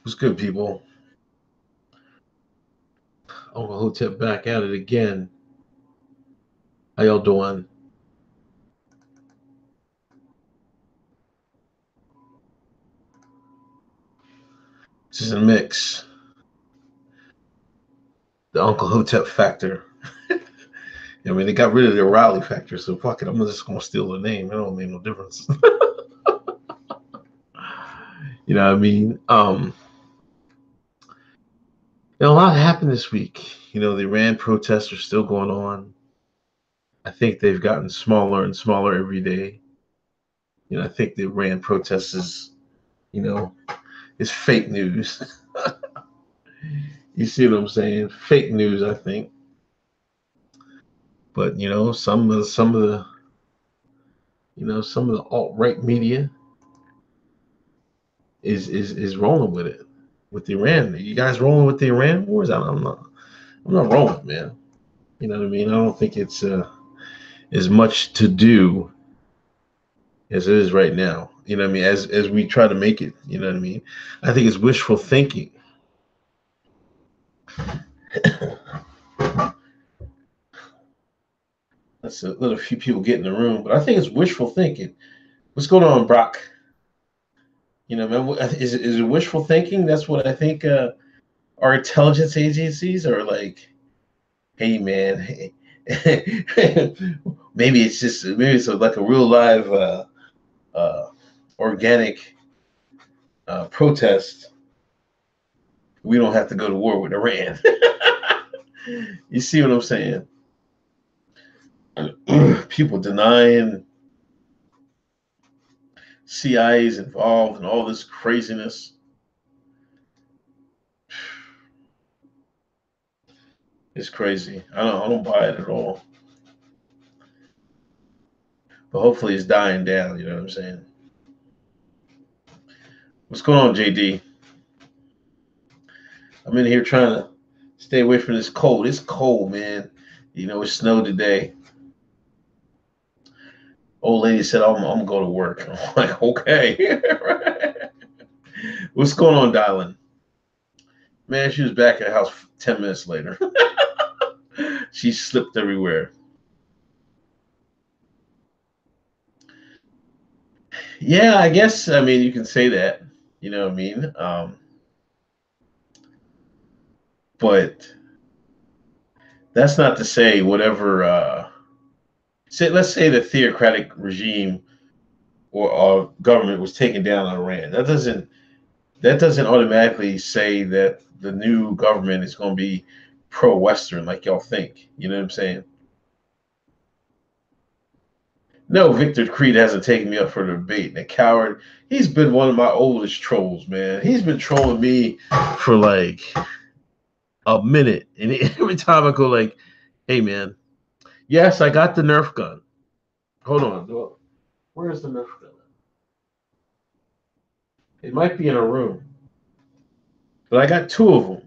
What's good, people? Uncle Hotep back at it again. How y'all doing? This is a mix. The Uncle Hotep factor. I mean, they got rid of the Raleigh factor, so fuck it. I'm just gonna steal the name. It don't make no difference. You know what I mean? A lot happened this week. The Iran protests are still going on. I think they've gotten smaller and smaller every day. I think the Iran protests is fake news. You see what I'm saying? Fake news, I think. But some of the alt right media is rolling with it, with Iran. Are you guys rolling with the Iran wars? I'm not rolling, man. You know what I mean? I don't think it's as much to do as it is right now. You know what I mean? As we try to make it. You know what I mean? I think it's wishful thinking. Let's let a few people get in the room, but I think it's wishful thinking. What's going on, Brock? Man, is it wishful thinking? That's what I think. Our intelligence agencies are like, hey, man, hey. maybe it's like a real live uh, organic protest. We don't have to go to war with Iran. You see what I'm saying? People denying CIA is involved in all this craziness. It's crazy. I don't buy it at all. But hopefully it's dying down. You know what I'm saying? What's going on, JD? I'm in here trying to stay away from this cold. It's cold, man. It snowed today. Old lady said, I'm going to go to work. I'm like, okay. What's going on, Dylan? Man, she was back at the house 10 minutes later. She slipped everywhere. Yeah, I guess, I mean, you can say that. You know what I mean? But that's not to say whatever, let's say the theocratic regime or government was taken down on Iran. That doesn't automatically say that the new government is going to be pro-Western like y'all think. You know what I'm saying? No, Victor Creed hasn't taken me up for the debate. And the coward, he's been one of my oldest trolls, man. He's been trolling me for like a minute, and every time I go like, "Hey, man, yes, I got the Nerf gun. Hold on, where's the Nerf gun? It might be in a room, but I got two of them.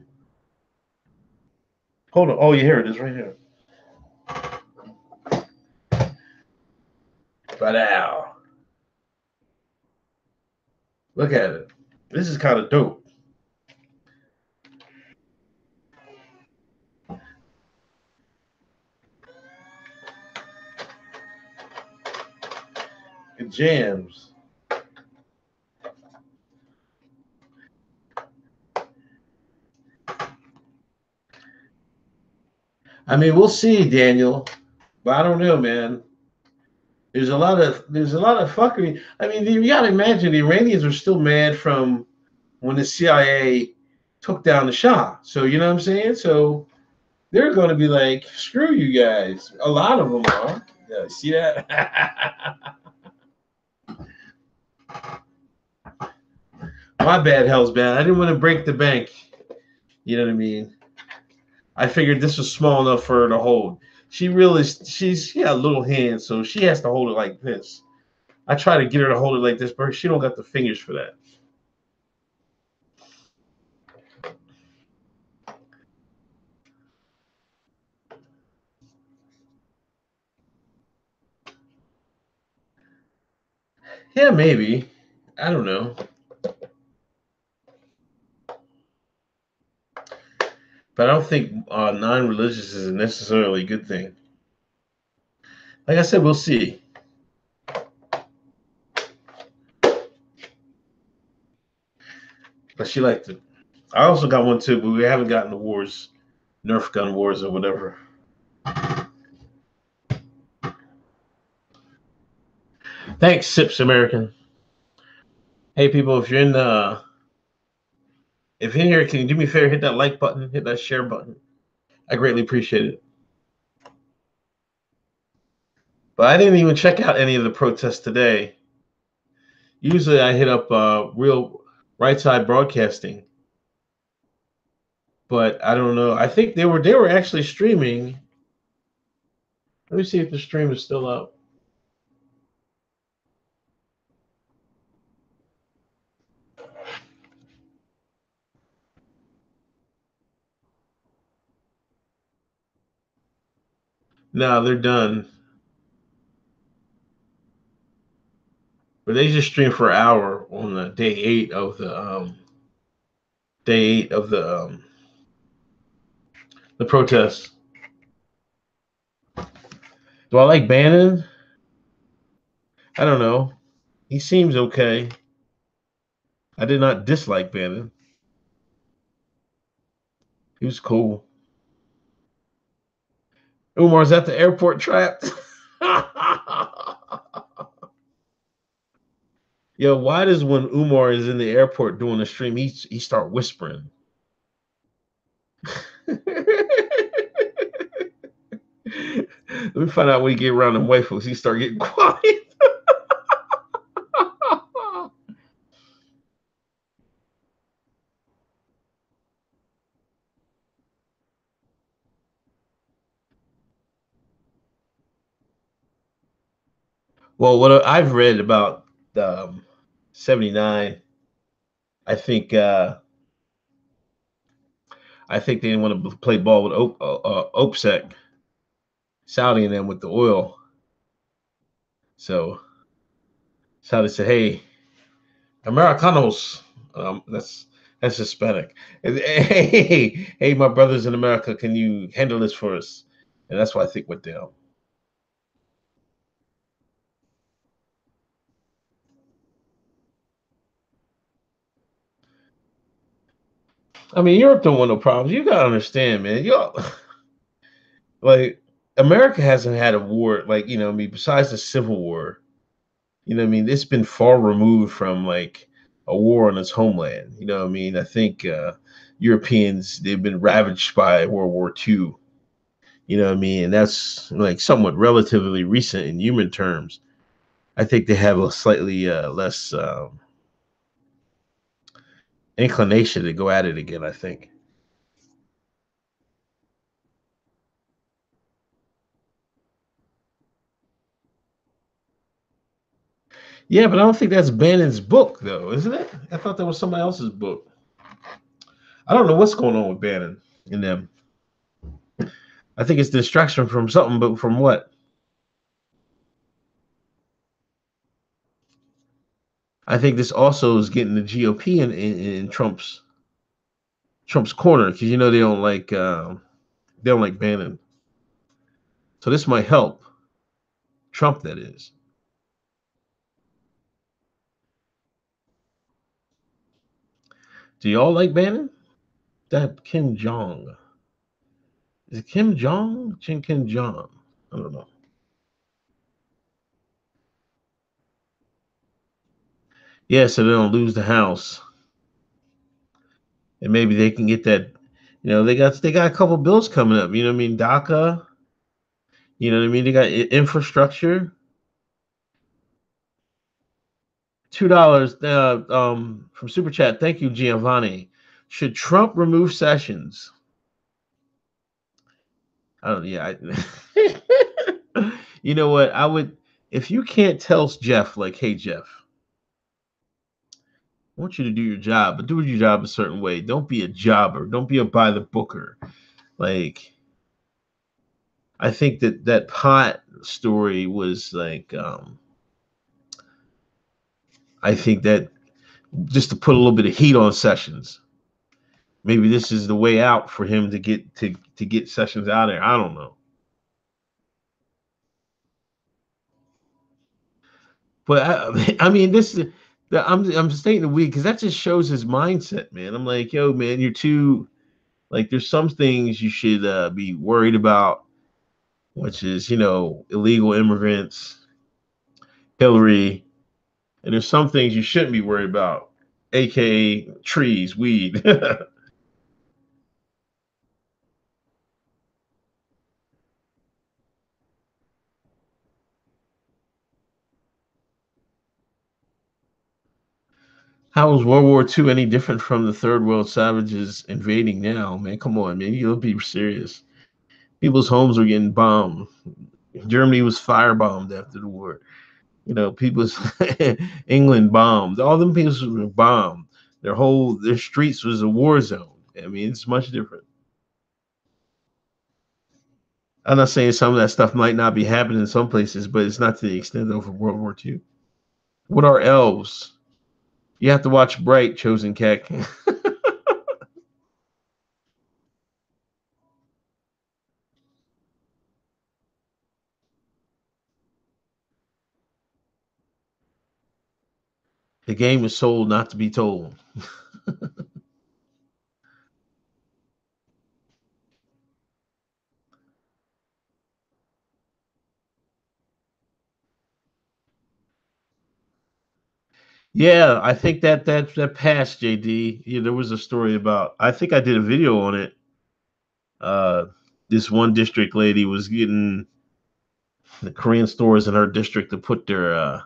Hold on. Oh, yeah, here it is, right here. But ow, look at it. This is kind of dope. It jams. I mean, we'll see, Daniel. But I don't know, man. There's a lot of fuckery. I mean, you gotta imagine the Iranians are still mad from when the CIA took down the Shah. So you know what I'm saying? So they're going to be like, screw you guys. A lot of them are. Yeah, see that? My bad, hell's bad. I didn't want to break the bank. You know what I mean? I figured this was small enough for her to hold. She got little hands, so she has to hold it like this. I try to get her to hold it like this, but she don't got the fingers for that. Yeah, maybe. I don't know. But I don't think non-religious is necessarily a good thing. Like I said, we'll see. But she liked it. I also got one too, but we haven't gotten the wars, Nerf gun wars or whatever. Thanks, Sips American. Hey people, if you're in here, can you do me a favor? Hit that like button, hit that share button. I greatly appreciate it. But I didn't even check out any of the protests today. Usually I hit up Real Right Side Broadcasting, but I don't know. I think they were actually streaming. Let me see if the stream is still up. No, they're done. But they just streamed for an hour on the day 8 of the protest. Do I like Bannon? I don't know. He seems okay. I did not dislike Bannon. He was cool. Umar's at the airport trapped. Yo, why does when Umar is in the airport doing a stream, he start whispering? Let me find out when he get around them white folks. He start getting quiet. Well, what I've read about 79, I think I think they didn't want to play ball with OPSEC, Saudi and them with the oil. So Saudi said, "Hey, Americanos, that's Hispanic. Hey, my brothers in America, can you handle this for us?" And that's why I think went down. I mean, Europe don't want no problems. You gotta understand, man. Y'all like America hasn't had a war like I mean, besides the Civil War. I mean, it's been far removed from like a war on its homeland. I mean, I think Europeans they've been ravaged by World War II. I mean, and that's like somewhat relatively recent in human terms. I think they have a slightly less inclination to go at it again. I think. Yeah, but I don't think that's Bannon's book, though, isn't it? I thought that was somebody else's book. I don't know what's going on with Bannon in them. I think it's distraction from something, but from what? I think this also is getting the GOP in Trump's corner because they don't like Bannon. So this might help Trump. That is. Do y'all like Bannon? That Kim Jong. Is it Kim Jong? Kim Jong. I don't know. Yeah, so they don't lose the House, and maybe they can get that. They got a couple bills coming up. You know what I mean? DACA. You know what I mean? They got infrastructure. $2 from Super Chat. Thank you, Giovanni. Should Trump remove Sessions? I don't. Yeah. You know what? I would if you can't tell Jeff like, hey Jeff, I want you to do your job, but do your job a certain way. Don't be a jobber. Don't be a by the booker. Like, I think that pot story was like, I think that just to put a little bit of heat on Sessions. Maybe this is the way out for him to get Sessions out of there. I don't know. But I mean, I'm stating the weed because that just shows his mindset, man. I'm like, yo, man, you're too like. There's some things you should be worried about, which is illegal immigrants, Hillary, and there's some things you shouldn't be worried about, aka trees, weed. How is World War II any different from the third world savages invading now? Man, come on, man. You'll be serious. People's homes were getting bombed. Germany was firebombed after the war. People's England bombed. All them people were bombed. Their streets was a war zone. I mean, it's much different. I'm not saying some of that stuff might not be happening in some places, but it's not to the extent of World War II. What are elves? You have to watch Bright, Chosen Cat. The game is sold, not to be told. Yeah, I think that passed, JD. Yeah, there was a story about. I think I did a video on it. Uh, this one district lady was getting the Korean stores in her district to put their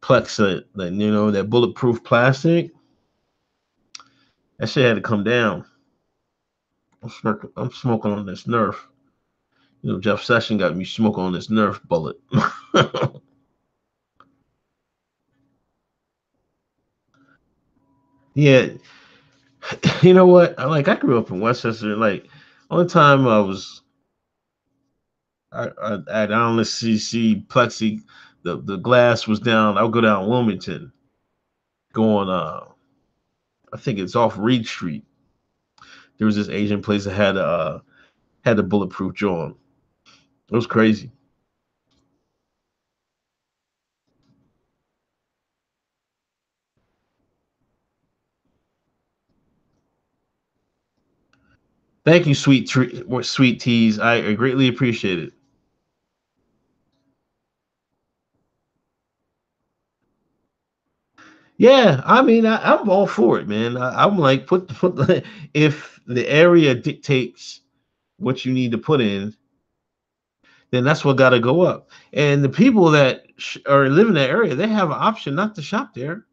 Plex, that bulletproof plastic. That shit had to come down. I'm smoking on this Nerf. Jeff Sessions got me smoking on this Nerf bullet. Yeah, you know what? I grew up in Westchester. Like, only time I honestly see plexi, the glass was down. I would go down Wilmington, going I think it's off Reed Street. There was this Asian place that had a bulletproof joint. It was crazy. Thank you, sweet teas. I greatly appreciate it. Yeah, I mean, I'm all for it, man. I'm like, if the area dictates what you need to put in, then that's what got to go up. And the people that are live in that area, they have an option not to shop there.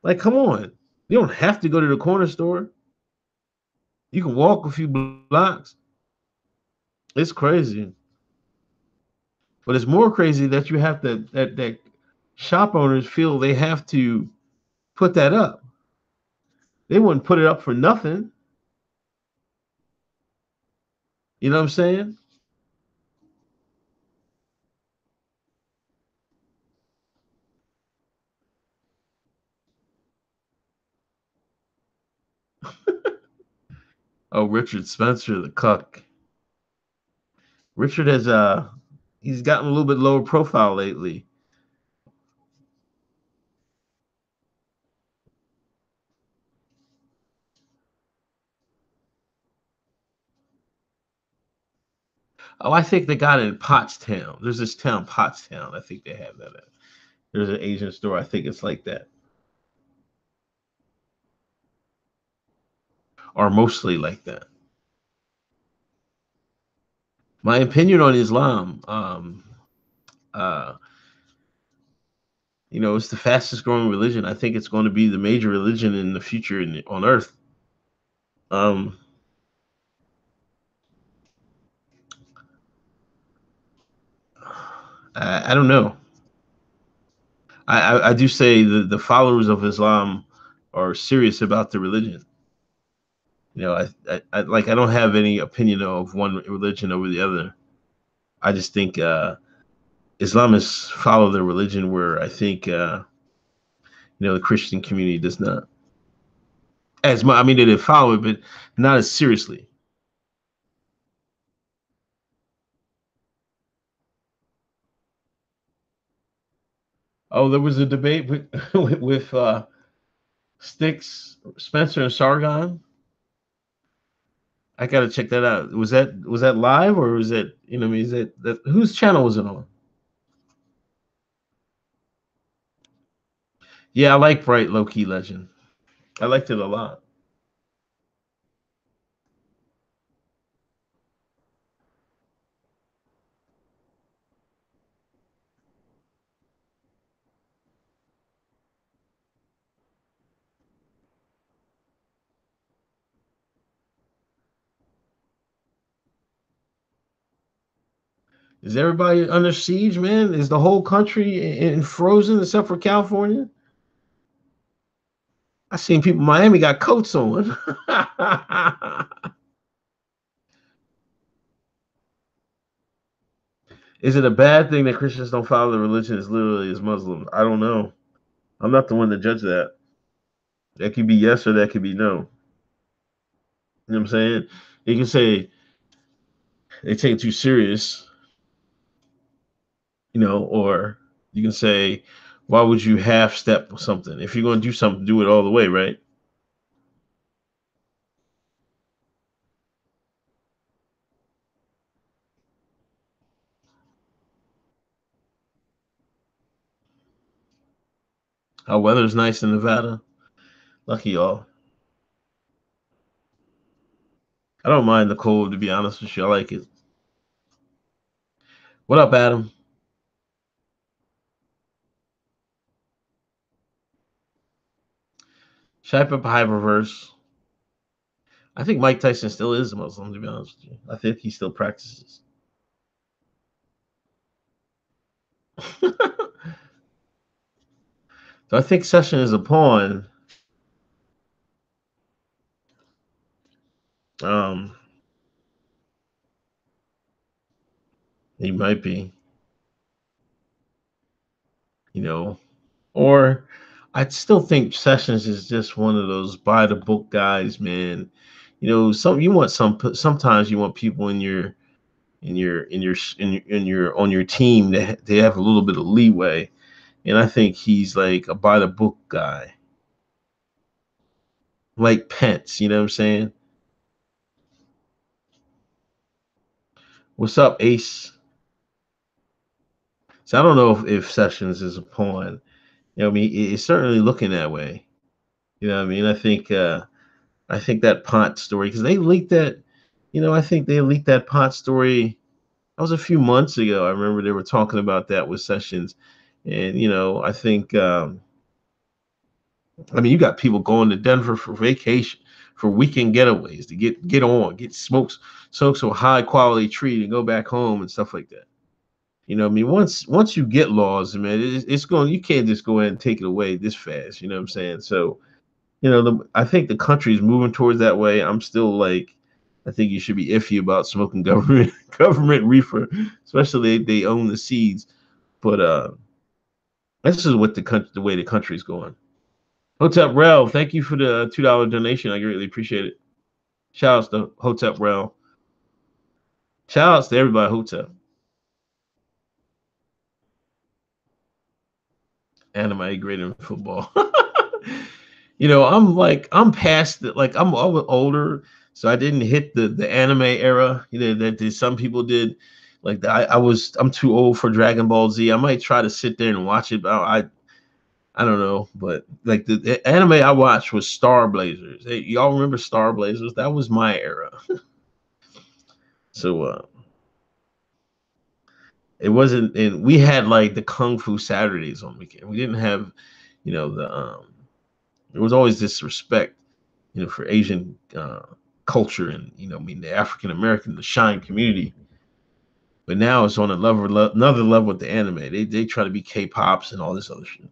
Like, come on, you don't have to go to the corner store. You can walk a few blocks. It's crazy, but it's more crazy that you have to that shop owners feel they have to put that up. They wouldn't put it up for nothing. You know what I'm saying? Oh, Richard Spencer, the cuck. Richard has he's gotten a little bit lower profile lately. Oh, I think they got it in Pottstown. There's this town, Pottstown. I think they have that. There's an Asian store. I think it's like that, or mostly like that. My opinion on Islam, uh, it's the fastest growing religion. I think it's going to be the major religion in the future on Earth. Um, I don't know. I do say the followers of Islam are serious about the religion. I don't have any opinion of one religion over the other. I just think Islamists follow their religion, where I think the Christian community does not. as much. I mean, they did follow it, but not as seriously. Oh, there was a debate with with Sticks, Spencer, and Sargon. I gotta check that out. Was that live or was that I mean is that whose channel was it on? Yeah, I like Bright Low Key Legend. I liked it a lot. Is everybody under siege, man? Is the whole country in frozen except for California? I seen people in Miami got coats on. Is it a bad thing that Christians don't follow the religion as literally as Muslims? I don't know. I'm not the one to judge that. That could be yes or that could be no. You know what I'm saying? You can say they take it too serious, or you can say, why would you half step something? If you're going to do something, do it all the way, right? Our weather's nice in Nevada. Lucky y'all. I don't mind the cold, to be honest with you. I like it. What up, Adam? Shape up Hyperverse. I think Mike Tyson still is a Muslim, to be honest with you. I think he still practices. So I think Session is a pawn. Um, he might be, you know, or I still think Sessions is just one of those by the book guys, man. Sometimes you want people in your on your team that they have a little bit of leeway, and I think he's like a by the book guy, like Pence. You know what I'm saying? What's up, Ace? So I don't know if Sessions is a pawn. I mean, it's certainly looking that way. You know what I mean? I think that pot story because they leaked that. I think they leaked that pot story. That was a few months ago. I remember they were talking about that with Sessions, and I think. I mean, you got people going to Denver for vacation, for weekend getaways to get smokes, soak some high quality treat and go back home and stuff like that. I mean, once you get laws, man, it's going. You can't just go ahead and take it away this fast. You know what I'm saying? So, I think the country is moving towards that way. I'm still like, I think you should be iffy about smoking government government reefer, especially they own the seeds. But this is what the way the country's going. Hotep Rel, thank you for the $2 donation. I greatly appreciate it. Shout outs to Hotep Rel. Shout outs to everybody, Hotep. Anime greater than football. I'm past it. Like I'm older, so I didn't hit the anime era. That some people did. Like I'm too old for Dragon Ball Z. I might try to sit there and watch it, but I don't know. But like the anime I watched was Star Blazers. Hey, y'all remember Star Blazers? That was my era. So it wasn't, and we had like the Kung Fu Saturdays on weekend. We didn't have, the there was always this respect, for Asian culture and I mean the African American, the Shine community. But now it's on another level with the anime. They try to be K-pops and all this other shit.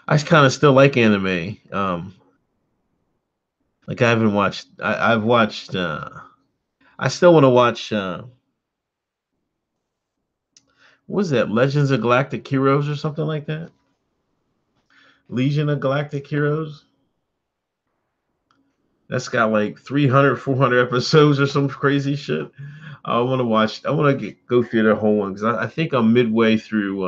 I kind of still like anime. Like I haven't watched. I've watched. I still want to watch. What was that? Legends of Galactic Heroes or something like that? Legion of Galactic Heroes. That's got like 300, 400 episodes or some crazy shit. I want to watch. I want to go through the whole one because I think I'm midway through.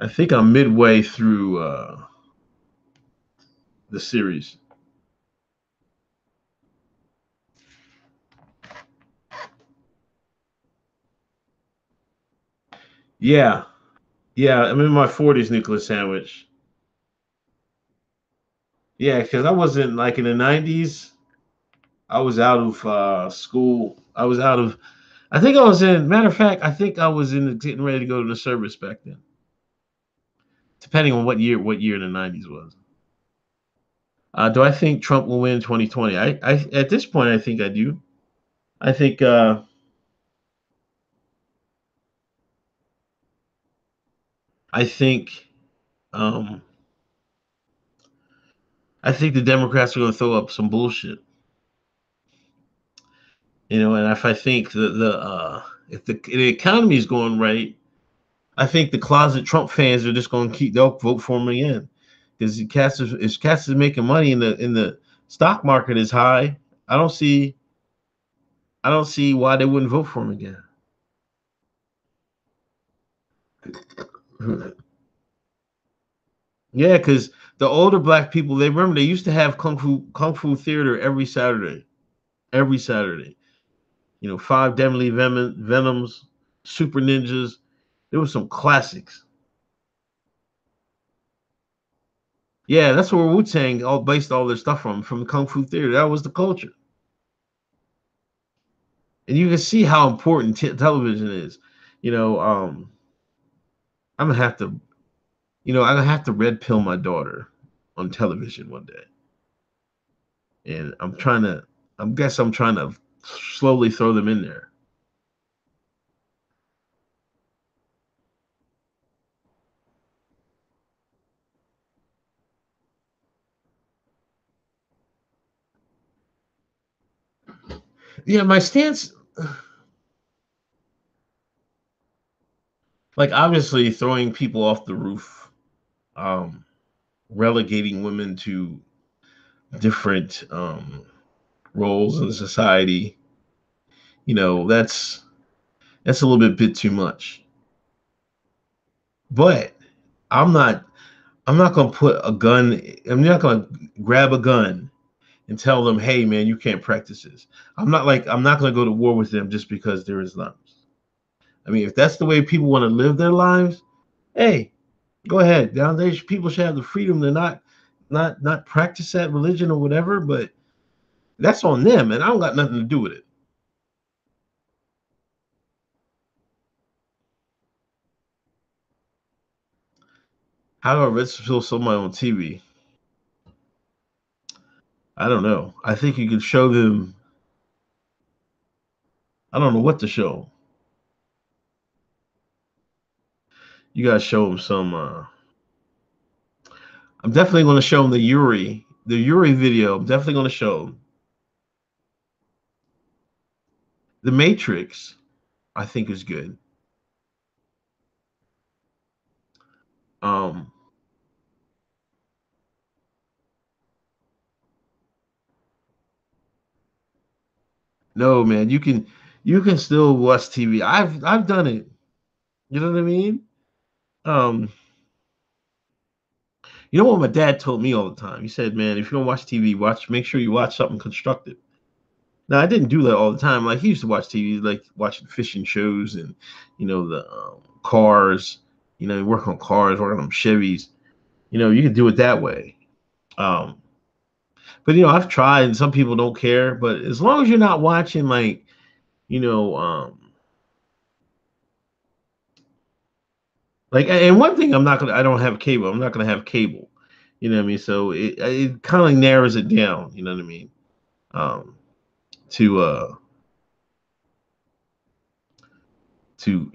I think I'm midway through the series. Yeah, yeah. I'm in my 40s, nuclear sandwich. Yeah, because I wasn't like in the 90s. I was out of school. I was out of. I think I was in. Matter of fact, I think I was in getting ready to go to the service back then. Depending on what year in the 90s was. Do I think Trump will win 2020? I at this point, I think I do. I think. I think. Um, I think the Democrats are going to throw up some bullshit. And if I think the if the economy is going right, I think the closet Trump fans are just going to they'll vote for him again because Cats is making money in the stock market is high. I don't see I don't see why they wouldn't vote for him again. Yeah, because the older black people they remember they used to have kung fu theater every Saturday. Five Deadly Venoms, Super Ninjas. There was some classics. Yeah, that's where Wu Tang all based all their stuff from the Kung Fu theater. That was the culture, and you can see how important television is. You know, I'm gonna have to, I'm gonna have to red pill my daughter on television one day, and I'm trying to slowly throw them in there. Yeah, my stance, like obviously throwing people off the roof, um, relegating women to different roles in society. That's a little bit too much. But I'm not I'm not gonna put a gun. I'm not gonna grab a gun and tell them, "Hey, man, you can't practice this." I'm not gonna go to war with them just because they're Islams. I mean, if that's the way people want to live their lives, hey, go ahead. Down there, people should have the freedom to not practice that religion or whatever. But that's on them, and I don't got nothing to do with it. How do I ridicule somebody on TV? I don't know. I think you could show them. I don't know what to show 'em. You gotta show them some. I'm definitely going to show them the Yuri video. I'm definitely going to show them the Matrix. I think is good. Um, no, man, you can still watch TV. I've done it. You know what I mean? Um, you know what my dad told me all the time. He said, "Man, if you don't watch TV, make sure you watch something constructive." Now I didn't do that all the time. Like he used to watch TV, like watching fishing shows and the cars. Work on cars, working on Chevys. You can do it that way. Um, but I've tried, and some people don't care. But as long as you're not watching like you know, and one thing I don't have cable. I'm not gonna have cable. You know what I mean? So it kind of narrows it down. You know what I mean? Um, to to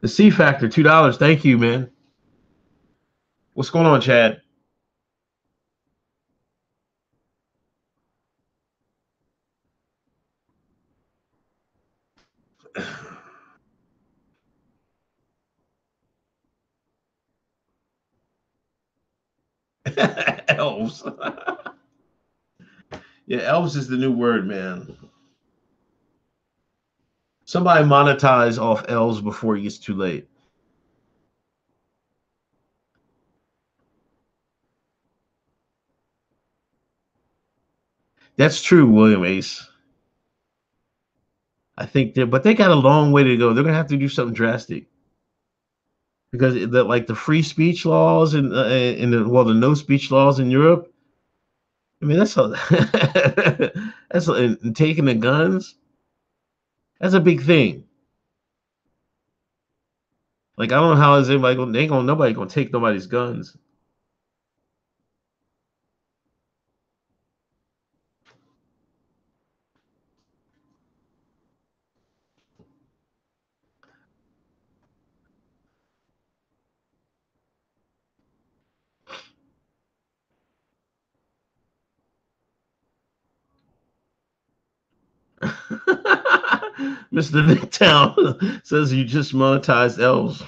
the C factor, $2. Thank you, man. What's going on, Chad? Elves. Yeah, elves is the new word, man. Somebody monetize off elves before it gets too late. That's true, William Ace. I think that, but they got a long way to go. They're gonna have to do something drastic because like the free speech laws and the no speech laws in Europe. I mean, that's a that's and taking the guns. That's a big thing. Like I don't know how is anybody going. They ain't gonna nobody gonna take nobody's guns. Mr. Nicktown says you just monetized elves.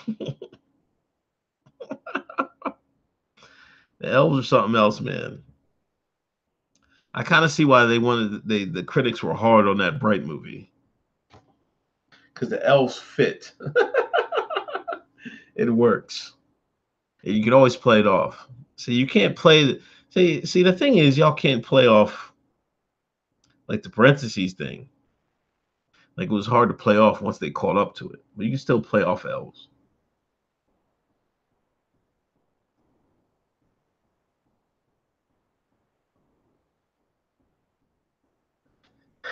The elves are something else, man. I kind of see why they wanted the critics were hard on that Bright movie because the elves fit. It works. You can always play it off. So you can't play. See, the thing is, y'all can't play off like the parentheses thing. Like it was hard to play off once they caught up to it, but you can still play off elves.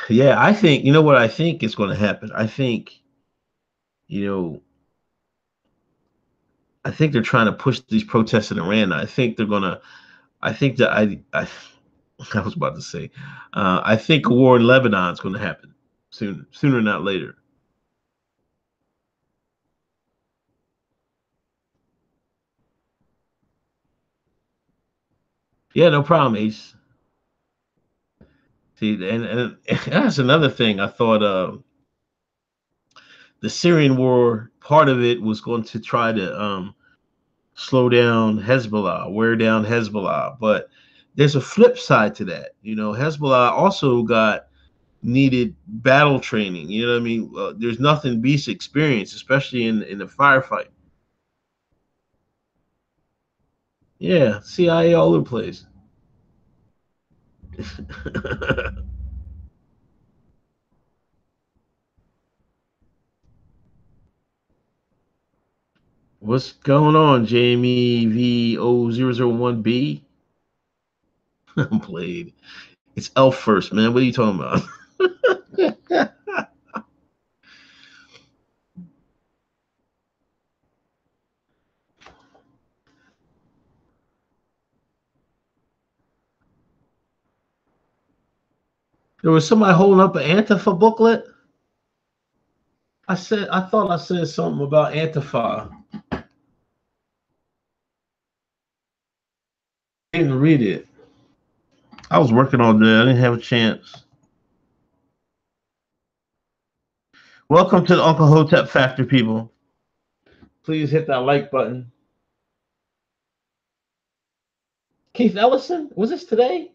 Yeah, I think you know what I think is going to happen. You know, I think they're trying to push these protests in Iran. I think they're gonna. I think that I was about to say, I think a war in Lebanon is going to happen sooner not later. Yeah, no problem, Ace. See, and that's another thing. I thought the Syrian war, part of it was going to try to slow down Hezbollah, wear down Hezbollah, but there's a flip side to that. You know, Hezbollah also got needed battle training. You know what I mean? There's nothing beats experience, especially in the firefight. Yeah, CIA all over the place. What's going on, Jamie V0001B? I'm played. It's Elf first, man. What are you talking about? There was somebody holding up an Antifa booklet. I thought I said something about Antifa. I didn't read it. I was working all day. I didn't have a chance. Welcome to the Uncle Hotep Factor, people. Please hit that like button. Keith Ellison, was this today?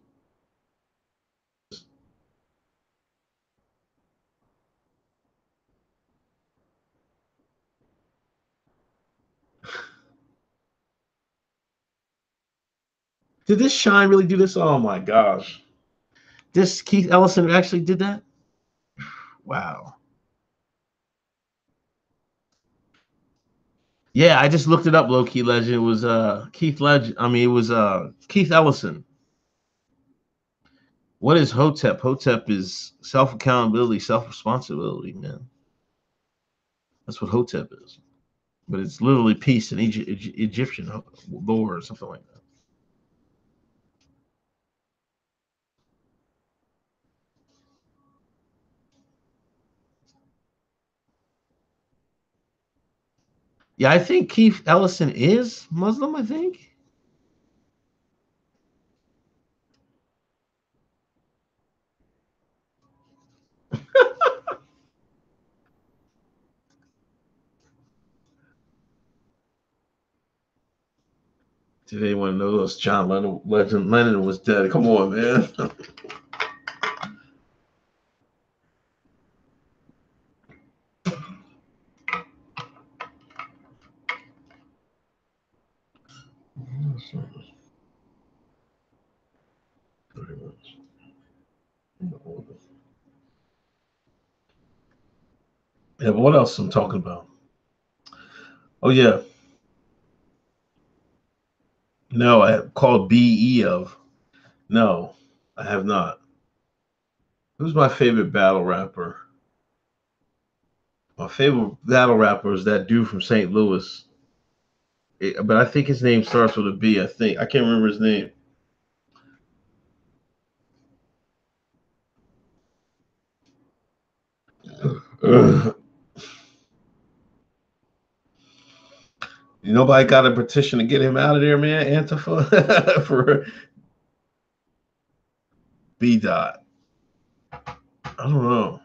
Did this Shine really do this? Oh my gosh. This Keith Ellison actually did that? Wow. Yeah, I just looked it up, low key legend. It was Keith Legend. I mean, it was Keith Ellison. What is Hotep? Hotep is self accountability, self responsibility, man. That's what Hotep is. But it's literally peace in Egyptian lore or something like that. Yeah, I think Keith Ellison is Muslim, I think. Did anyone know those John Lennon was dead? Come on, man. Yeah, but what else I'm talking about? Oh yeah, no, I have called BE of. No, I have not. Who's my favorite battle rapper? My favorite battle rapper is that dude from St. Louis. But I think his name starts with a B. I think I can't remember his name. Nobody got a petition to get him out of there, man. Antifa for B dot. I don't know.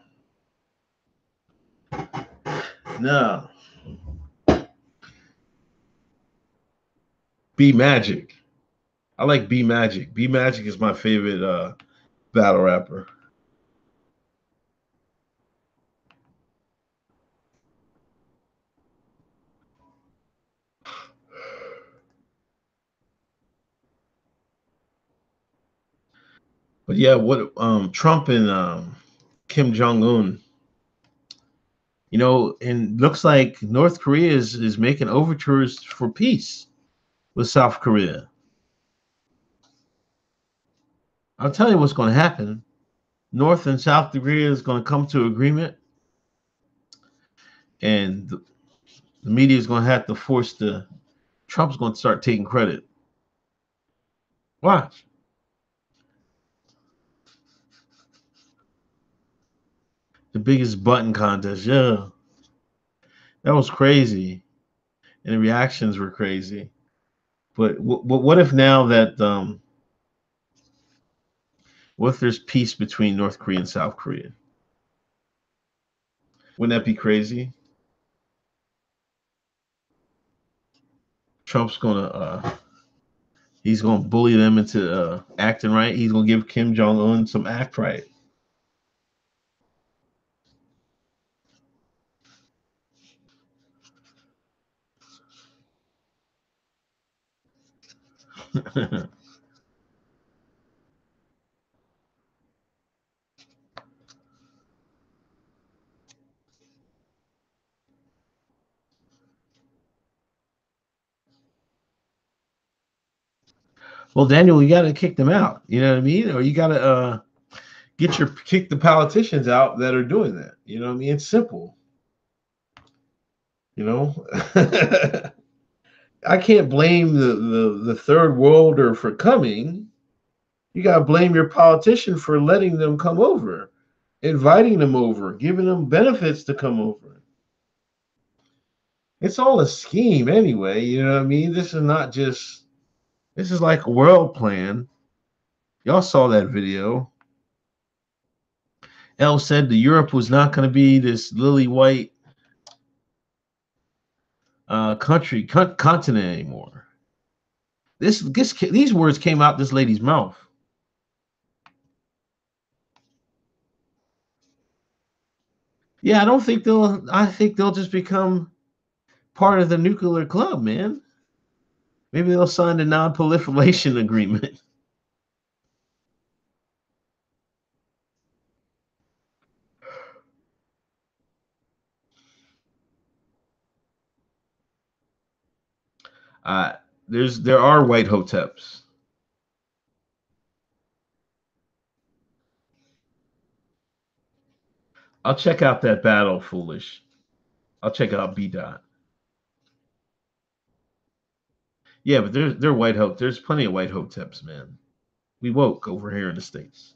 No, B Magic. I like B Magic. B Magic is my favorite battle rapper. But yeah, what Trump and Kim Jong Un, and looks like North Korea is making overtures for peace with South Korea. I'll tell you what's going to happen. North and South Korea is going to come to agreement, and the media is going to have to force the Trump's going to start taking credit. Watch. The biggest button contest. Yeah, that was crazy, and the reactions were crazy. But what if now that what if there's peace between North Korea and South Korea? Wouldn't that be crazy? Trump's gonna he's gonna bully them into acting right. He's gonna give Kim Jong Un some act right. Well, Daniel, you got to kick them out. You know what I mean? Or you got to kick the politicians out that are doing that. You know what I mean? It's simple. You know, I can't blame the third worlder for coming. You got to blame your politician for letting them come over, inviting them over, giving them benefits to come over. It's all a scheme anyway. You know what I mean? This is like a world plan. Y'all saw that video. Elle said the Europe was not going to be this lily white continent anymore. These words came out this lady's mouth. Yeah, I don't think they'll. I think they'll just become part of the nuclear club, man. Maybe they'll sign a non-proliferation agreement. Uh, there are white hoteps. I'll check out that battle, foolish. I'll check out B dot. Yeah, but they're white hope. There's plenty of white hoteps, man. We woke over here in the states.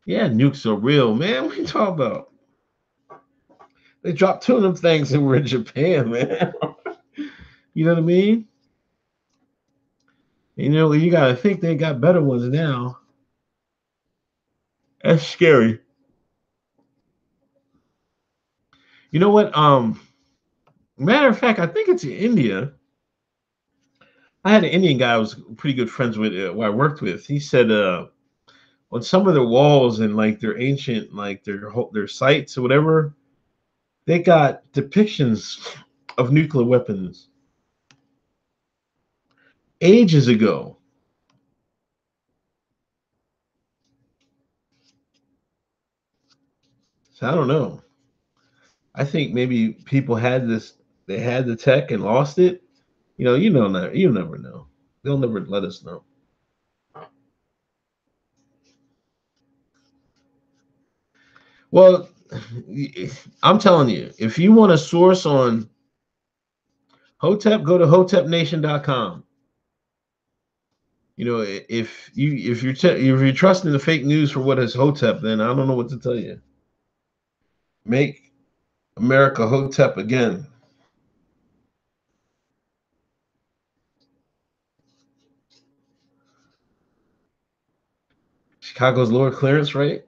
Yeah, nukes are real, man. What are you talking about? They dropped two of them things and we're in Japan, man. You know what I mean? You gotta think they got better ones now. That's scary. You know what? Matter of fact, I think it's in India. I had an Indian guy I was pretty good friends with, who I worked with. He said on some of their walls and like their ancient, like their sites or whatever, they got depictions of nuclear weapons ages ago. So I don't know. I think maybe people had this, they had the tech and lost it. You never know. They'll never let us know. Well, I'm telling you, if you want a source on Hotep, go to hotepnation.com. If you're trusting the fake news for what is Hotep, then I don't know what to tell you. Make America Hotep again. Chicago's lower clearance rate,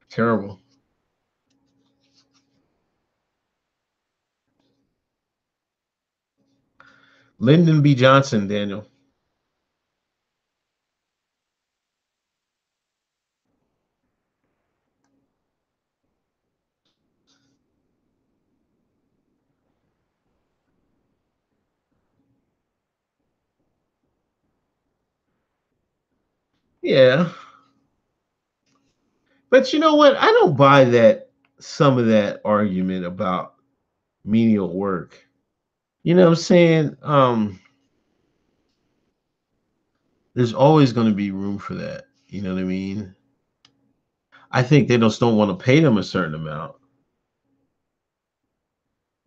terrible. Lyndon B. Johnson, Daniel. Yeah, but you know what? I don't buy that some of that argument about menial work. You know what I'm saying? There's always going to be room for that. You know what I mean? I think they just don't want to pay them a certain amount,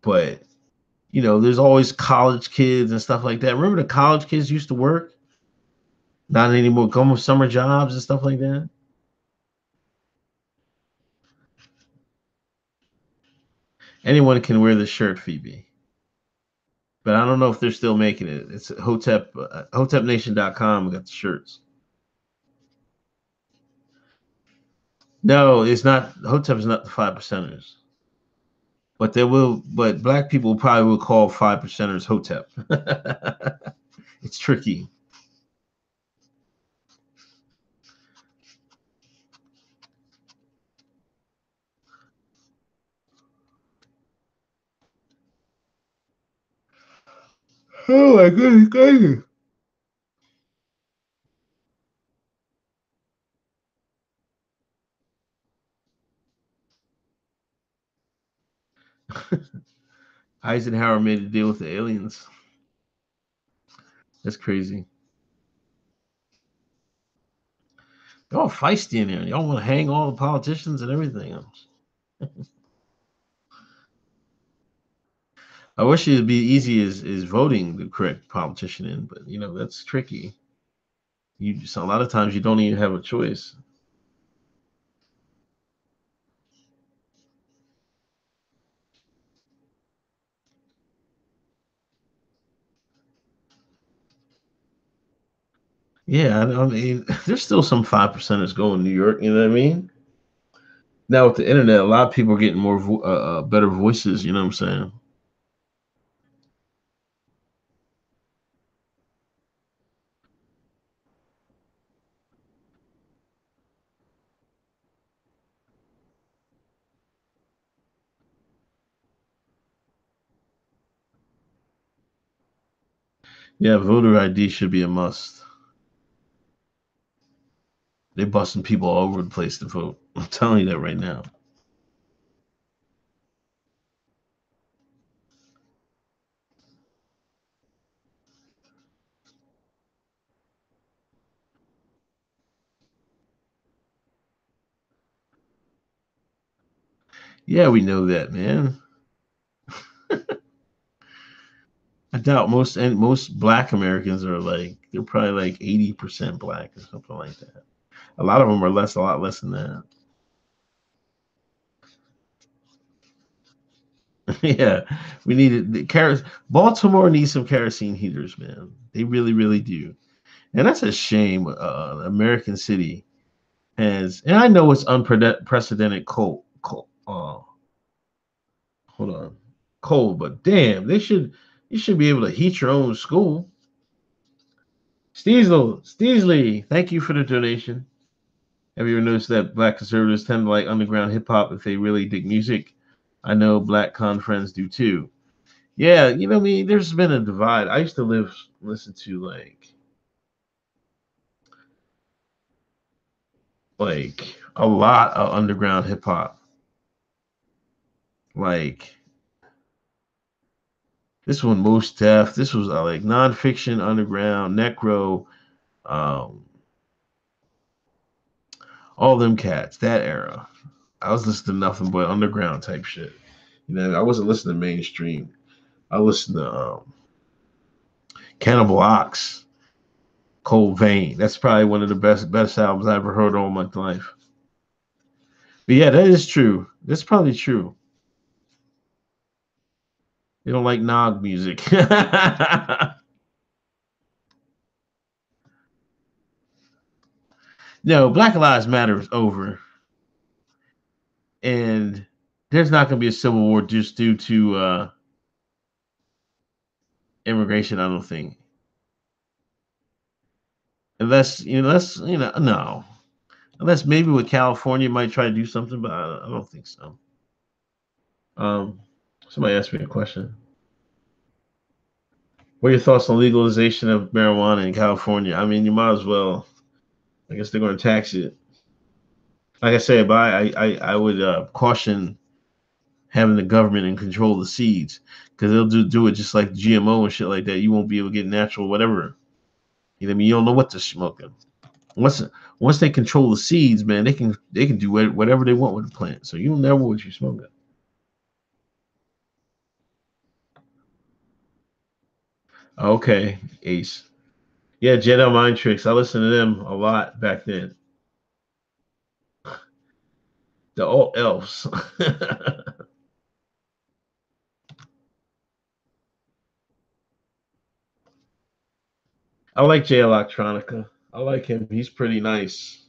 but there's always college kids and stuff like that. Remember the college kids used to work? Not anymore. Come with summer jobs and stuff like that. Anyone can wear the shirt, Phoebe. But I don't know if they're still making it. It's hotepnation.com. We got the shirts. No, it's not. Hotep is not the 5%ers. But black people probably will call 5%ers Hotep. It's tricky. Oh my goodness. Eisenhower made a deal with the aliens. That's crazy. Y'all feisty in there. Y'all want to hang all the politicians and everything else. I wish it'd be easy as voting the correct politician in, but that's tricky. A lot of times you don't even have a choice. Yeah, I mean, there's still some 5%ers going to New York. You know what I mean? Now with the internet, a lot of people are getting more better voices. You know what I'm saying? Yeah, voter ID should be a must. They're busting people all over the place to vote. I'm telling you that right now. Yeah, we know that, man. I doubt most Black Americans are like they're probably like 80% Black or something like that. A lot of them are a lot less than that. Yeah, we needed the kerosene. Baltimore needs some kerosene heaters, man. They really, really do, and that's a shame. American City has, and I know it's unprecedented Oh, hold on. Cold, but damn, you should be able to heat your own school. Steesley, thank you for the donation. Have you ever noticed that black conservatives tend to like underground hip hop if they really dig music? I know black con friends do too. Yeah, you know what I mean? There's been a divide. I used to listen to like a lot of underground hip hop. Like this one, Most Def. This was like nonfiction, underground, Necro, um, all them cats. That era, I was listening to nothing but underground type shit. You know, I wasn't listening to mainstream. I listened to Cannibal Ox, Cold Vein. That's probably one of the best albums I ever heard all my life. But yeah, that is true. That's probably true. You don't like Nog music. No, Black Lives Matter is over, and there's not going to be a civil war just due to immigration. I don't think, no, unless maybe with California might try to do something, but I don't think so. Um, Somebody asked me a question. What are your thoughts on legalization of marijuana in California? I mean, you might as well. I guess they're going to tax it. Like I said, but I would caution having the government in control of the seeds because they'll do it just like GMO and shit like that. You won't be able to get natural whatever. You know what I mean? You don't know what they're smoking. Once once they control the seeds, man, they can do whatever they want with the plant. So you don't know what you're smoking. Okay, Ace. Yeah, Jedi Mind Tricks. I listened to them a lot back then. The old elves. I like Jay Electronica. I like him. He's pretty nice.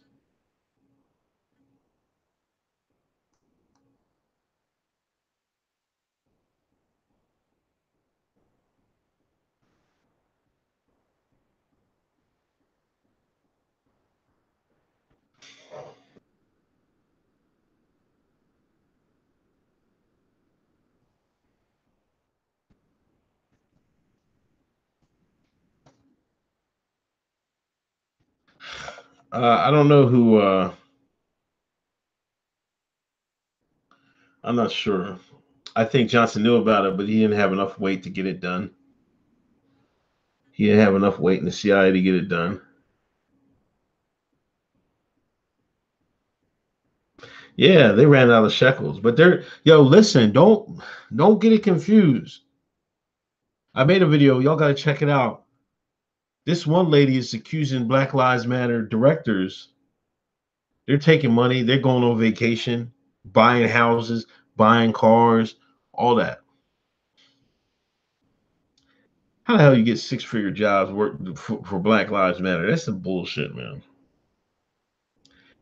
I don't know who. I'm not sure. I think Johnson knew about it, but he didn't have enough weight to get it done. He didn't have enough weight in the CIA to get it done. Yeah, they ran out of shekels, but they're yo. Listen, don't get it confused. I made a video. Y'all got to check it out. This one lady is accusing Black Lives Matter directors. They're taking money. They're going on vacation, buying houses, buying cars, all that. How the hell you get six-figure jobs work for Black Lives Matter? That's some bullshit, man.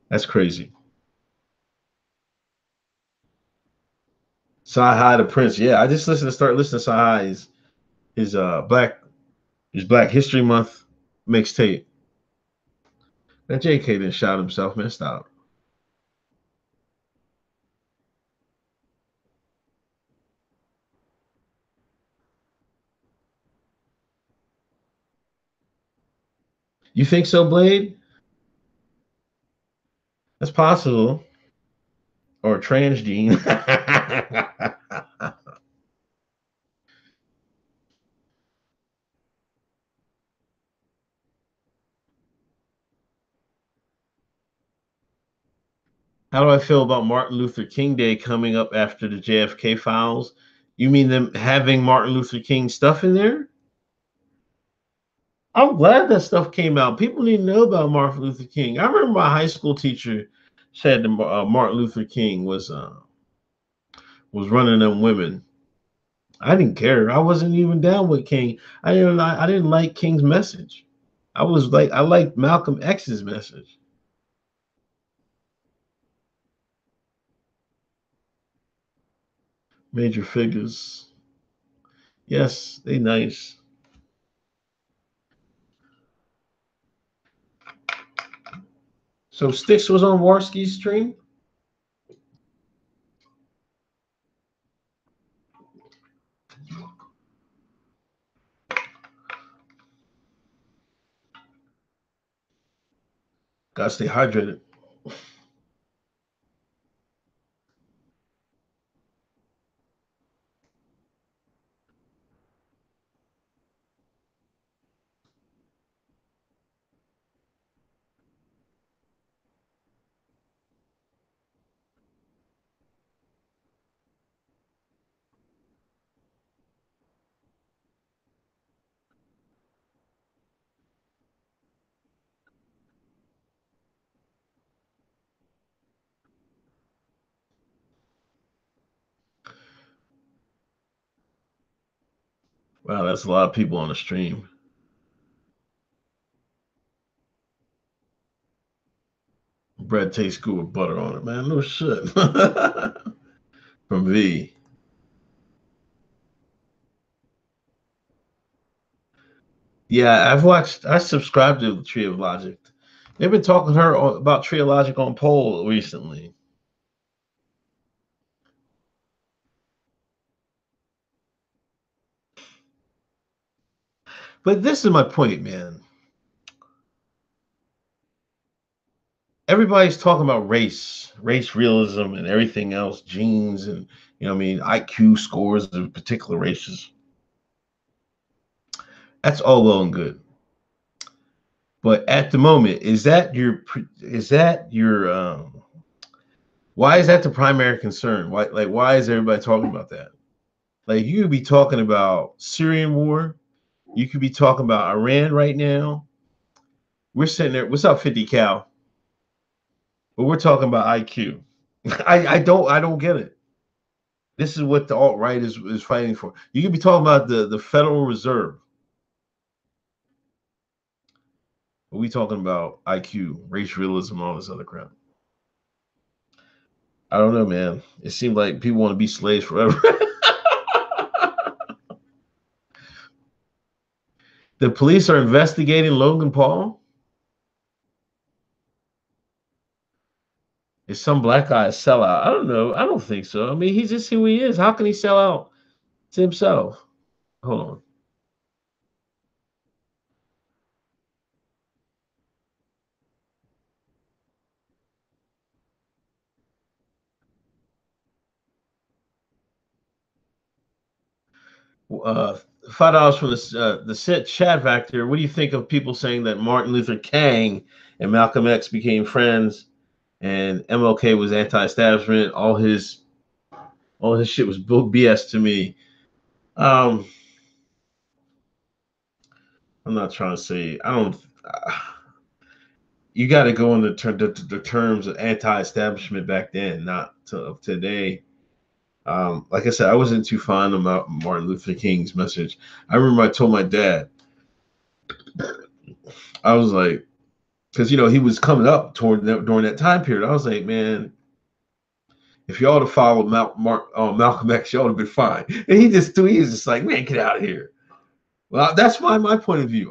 That's crazy. Sci-Hi the Prince. Yeah, I just start listening to Sci-Hi his Black History Month mixtape. That JK didn't shot himself, man. Stop. You think so, Blade? That's possible. Or transgene. How do I feel about Martin Luther King Day coming up after the JFK files? You mean them having Martin Luther King stuff in there? I'm glad that stuff came out. People need to know about Martin Luther King. I remember my high school teacher said that Martin Luther King was running them women. I didn't care. I wasn't even down with King. I didn't like King's message. I liked Malcolm X's message. Major figures. Yes, they nice. So Sticks was on Warski's stream. Gotta stay hydrated. Wow, that's a lot of people on the stream. Bread tastes good with butter on it, man. No shit. From V. Yeah, I subscribed to Tree of Logic. They've been talking to her about Tree of Logic on poll recently. But this is my point, man. Everybody's talking about race realism, and everything else, genes, and I mean, IQ scores of particular races. That's all well and good. But at the moment, why is that the primary concern? Why is everybody talking about that? Like you could be talking about Syrian war, you could be talking about Iran right now. We're sitting there. What's up, 50 cal? But we're talking about IQ. I don't get it. This is what the alt right is fighting for. You could be talking about the Federal Reserve. But we talking about IQ, race realism, all this other crap. I don't know, man. It seemed like people want to be slaves forever. The police are investigating Logan Paul. Is some black guy a sellout? I don't know. I don't think so. I mean, he's just who he is. How can he sell out to himself? Hold on. Uh, $5 from the Sit Chat Factor. What do you think of people saying that Martin Luther King and Malcolm X became friends, and MLK was anti-establishment? All his shit was BS to me. Um, I'm not trying to say I don't. You got to go in the terms of anti-establishment back then, not of today. Like I said, I wasn't too fond of Martin Luther King's message. I remember I told my dad, I was like, because he was coming up during that time period. I was like, man, if y'all would have followed Malcolm X, y'all would have been fine. And he was just like, man, get out of here. Well, that's my point of view.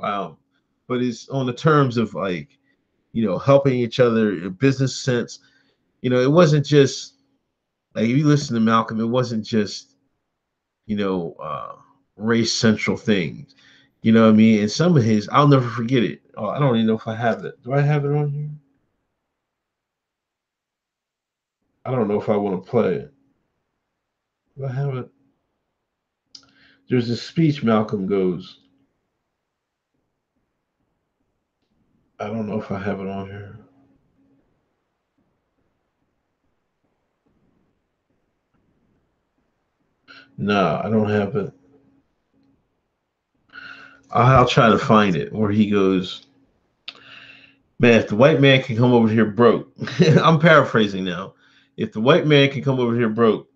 But it's on the terms of like, helping each other in business sense. It wasn't just like if you listen to Malcolm, it wasn't just you know uh, race central things. You know what I mean? And some of his, I'll never forget it. Oh, I don't even know if I have it. Do I have it on here? I don't know if I want to play it. Do I have it? There's a speech Malcolm goes. I don't know if I have it on here. No, I don't have it. I'll try to find it where he goes, man, if the white man can come over here broke, I'm paraphrasing now. If the white man can come over here broke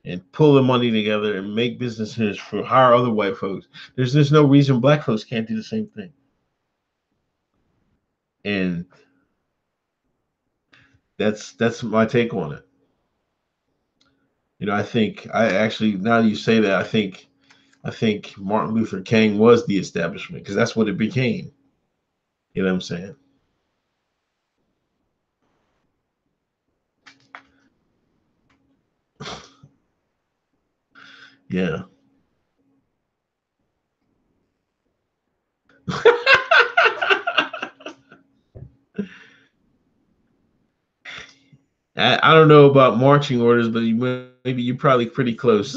and pull the money together and make businesses for hire other white folks, there's no reason black folks can't do the same thing. And that's my take on it. I think I actually now that you say that, I think Martin Luther King was the establishment because that's what it became. You know what I'm saying? Yeah. I don't know about marching orders, but maybe you're probably pretty close.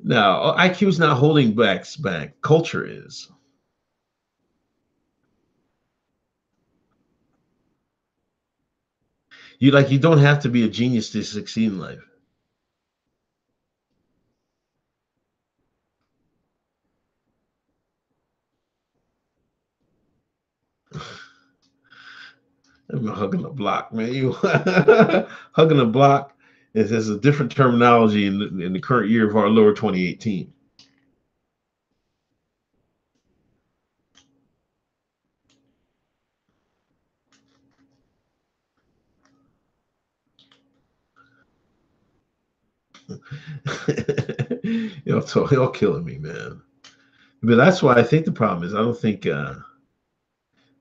No, IQ's not holding backs back. Culture is. You don't have to be a genius to succeed in life. I'm hugging the block, man. You hugging the block is a different terminology in the current year of our Lord 2018. Y'all killing me, man. But that's why I think the problem is I don't think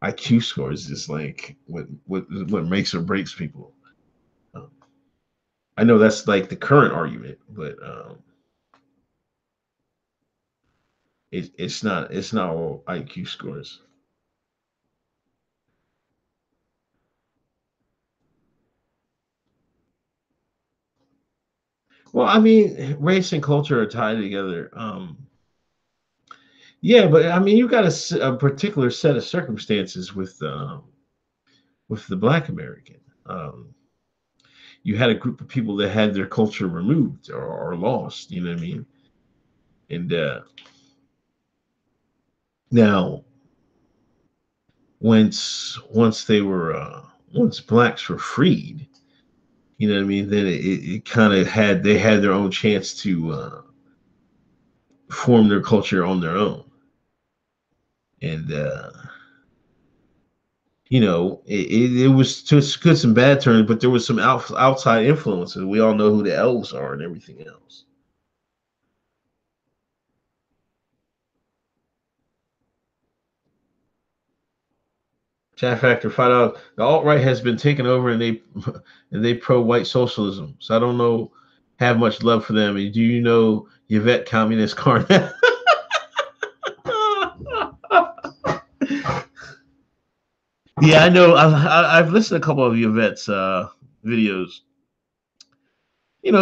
IQ scores is like what makes or breaks people. Um, I know that's like the current argument, but it's not all IQ scores. Well, I mean, race and culture are tied together. Yeah, but I mean, you got a particular set of circumstances with the Black American. Um, you had a group of people that had their culture removed or lost. You know what I mean? And now, once blacks were freed, you know what I mean? Then it kind of they had their own chance to form their culture on their own, and it was just good some bad turns, but there was some outside influences. We all know who the elves are and everything else. Chat Factor find out the alt right has been taken over and they pro white socialism. So I don't know have much love for them. And do you know Yvette Communist Carnet? Yeah, I know. I've listened to a couple of Yvette's videos.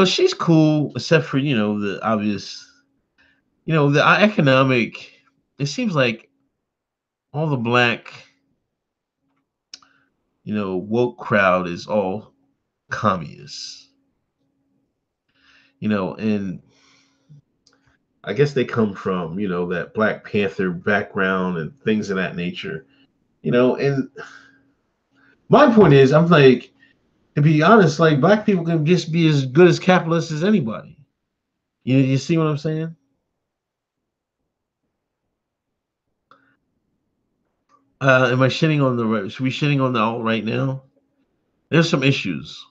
She's cool, except for the obvious. The economic. It seems like all the black, woke crowd is all communists. And I guess they come from that Black Panther background and things of that nature. And my point is, I'm like, to be honest, like black people can just be as good as capitalists as anybody. You see what I'm saying? Am I shitting on the right? Should we shitting on the alt right now? There's some issues.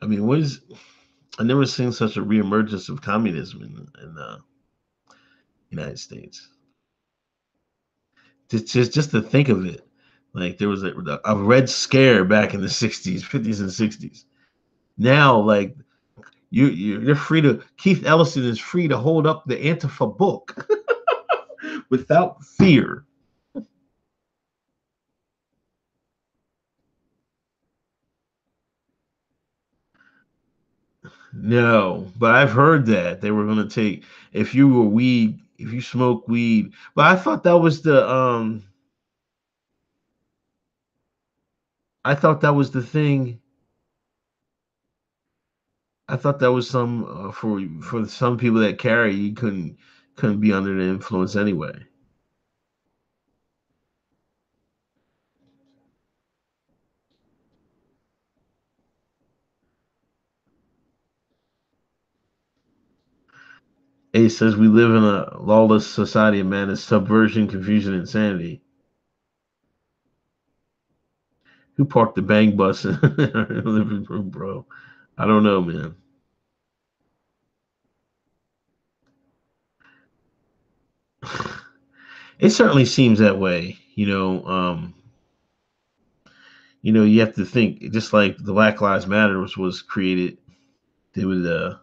I mean, what is? I never seen such a reemergence of communism in the United States. Just to think of it, like there was a red scare back in the '60s, '50s, and '60s. Now, like you're free to Keith Ellison is free to hold up the Antifa book without fear. No, but I've heard that they were going to take if you smoke weed. But I thought that was I thought that was the thing. I thought that was some for some people that carry, you couldn't be under the influence anyway. A says we live in a lawless society of man is subversion, confusion, insanity. Who parked the bang bus in our living room, bro? I don't know, man. It certainly seems that way. You have to think just like the Black Lives Matter was created. They would,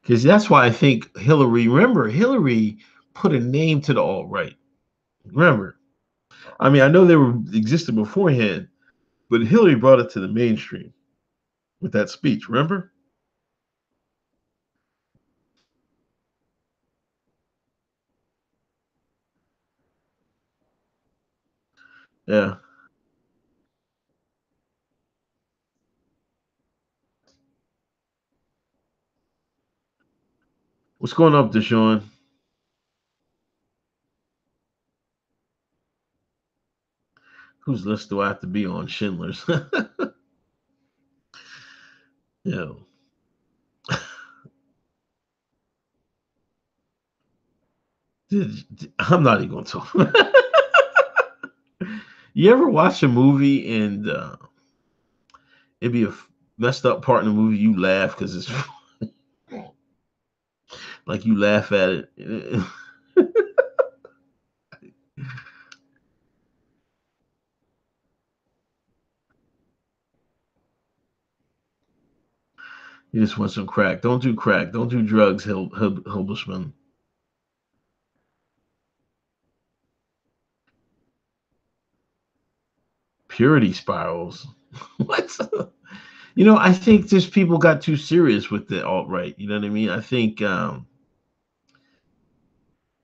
because that's why I think Hillary. Remember, Hillary put a name to the alt right. Remember, I mean, I know they were existed beforehand, but Hillary brought it to the mainstream with that speech. Remember? Yeah. What's going up, Deshaun? Whose list do I have to be on? Schindler's. Yeah. I'm not even going to talk. You ever watch a movie and it'd be a messed up part in the movie? You laugh because it's like you laugh at it. You just want some crack. Don't do crack. Don't do drugs, Hilbushman. Purity spirals. What? I think just people got too serious with the alt right. You know what I mean? I think, yeah,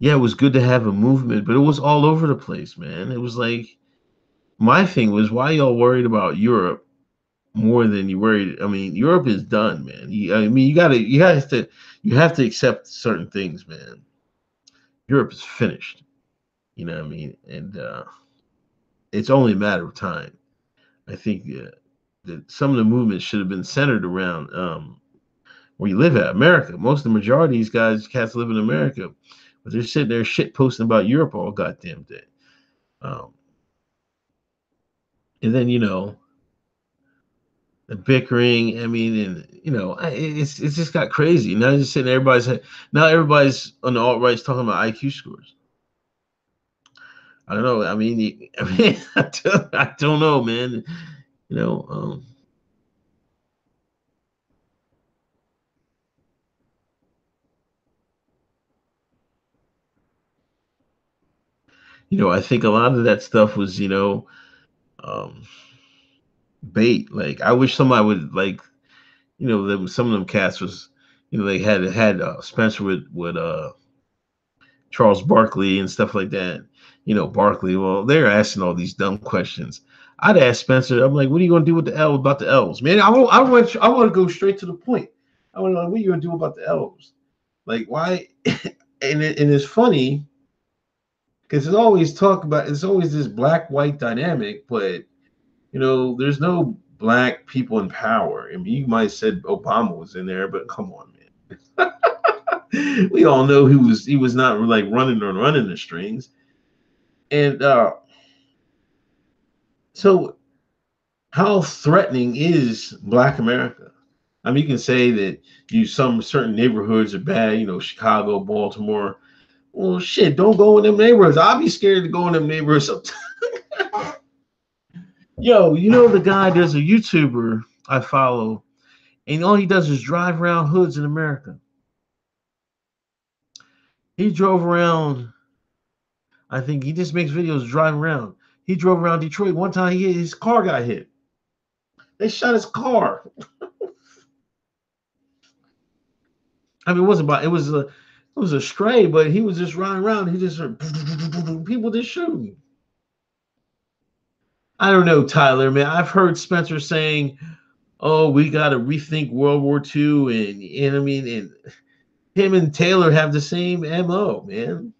it was good to have a movement, but it was all over the place, man. It was like my thing was why y'all worried about Europe more than you worried. I mean, Europe is done, man. I mean, you have to accept certain things, man. Europe is finished. You know what I mean? And it's only a matter of time. I think that some of the movements should have been centered around where you live at, America. Most of the majority of these guys, cats live in America, but they're sitting there shit posting about Europe all goddamn day. Um, and then the bickering. I mean, and it's just got crazy. Now just sitting now everybody's on the alt right's talking about IQ scores. I don't know. I mean, I don't know, man. You know, um, I think a lot of that stuff was, um, bait. Like, I wish somebody would like, some of them cats was, they had Spencer with Charles Barkley and stuff like that. Barkley. Well, they're asking all these dumb questions. I'd ask Spencer. I'm like, what are you gonna do with the L about the L's, man? I want to go straight to the point. I want to know what are you gonna do about the L's? Like, why? And it's funny because it's always this black white dynamic, but there's no black people in power. I mean, you might have said Obama was in there, but come on, man. We all know he was not like running the strings. And so how threatening is black America? I mean, you can say that some certain neighborhoods are bad, Chicago, Baltimore. Well, shit, don't go in them neighborhoods. I'll be scared to go in them neighborhoods. Yo, the guy, there's a YouTuber I follow, and all he does is drive around hoods in America. He drove around, I think he just makes videos driving around. He drove around Detroit. One time his car got hit. They shot his car. I mean, it was a stray, but he was just riding around. He just heard people just shooting. I don't know, Tyler, man. I've heard Spencer saying Oh, we got to rethink World War II, and I mean, and him and Taylor have the same mo, man.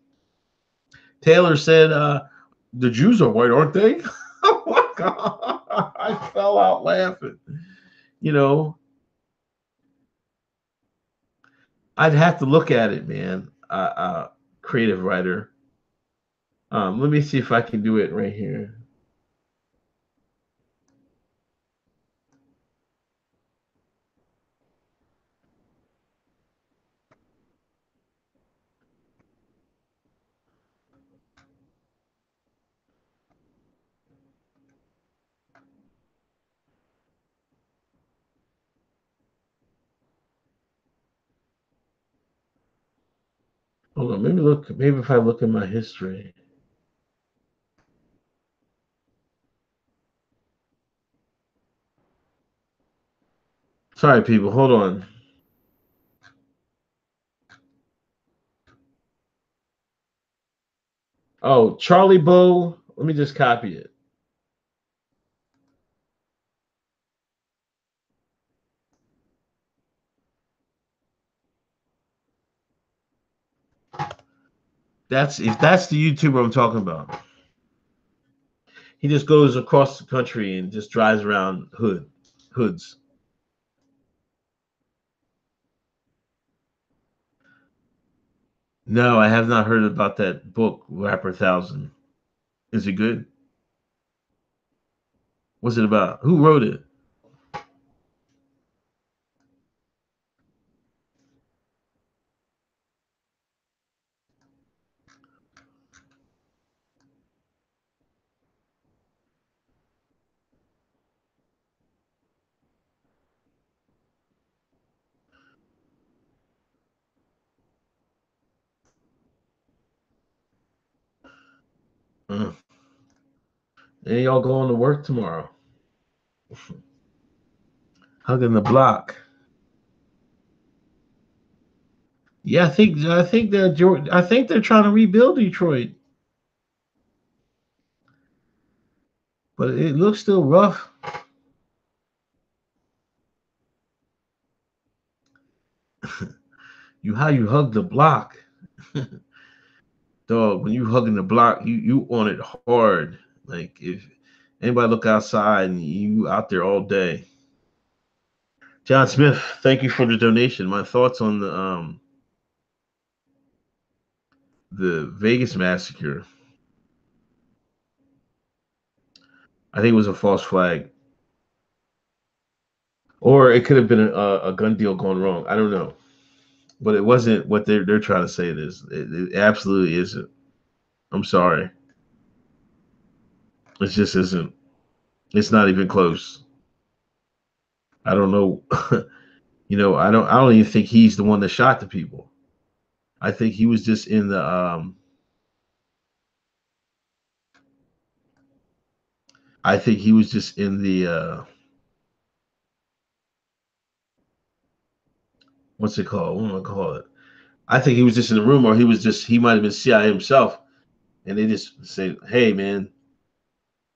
Taylor said, "The Jews are white, aren't they?" Oh my god, I fell out laughing. You know, I'd have to look at it, man. Creative writer. Let me see if I can do it right here. Hold on, maybe look. Maybe if I look in my history. Sorry, people. Hold on. Oh, Charlie Bow. Let me just copy it. That's if that's the YouTuber I'm talking about. He just goes across the country and just drives around hoods. No, I have not heard about that book, Rapper Thousand. Is it good? What's it about? Who wrote it? Uh, and y'all going to work tomorrow? Hugging the block. Yeah, I think they're trying to rebuild Detroit, but it looks still rough. How you hug the block, dog? When you hugging the block, you on it hard. Like if anybody look outside and you out there all day. John Smith, thank you for the donation. My thoughts on the Vegas massacre. I think it was a false flag, or it could have been a gun deal gone wrong. I don't know, but it wasn't what they're trying to say. It is. It absolutely isn't. I'm sorry. It just isn't. It's not even close. I don't know. I don't even think he's the one that shot the people. I think he was just in the I think he was just in the what's it called? What am I call it? I think he was just in the room, or he might have been CIA himself, and they just say, "Hey, man,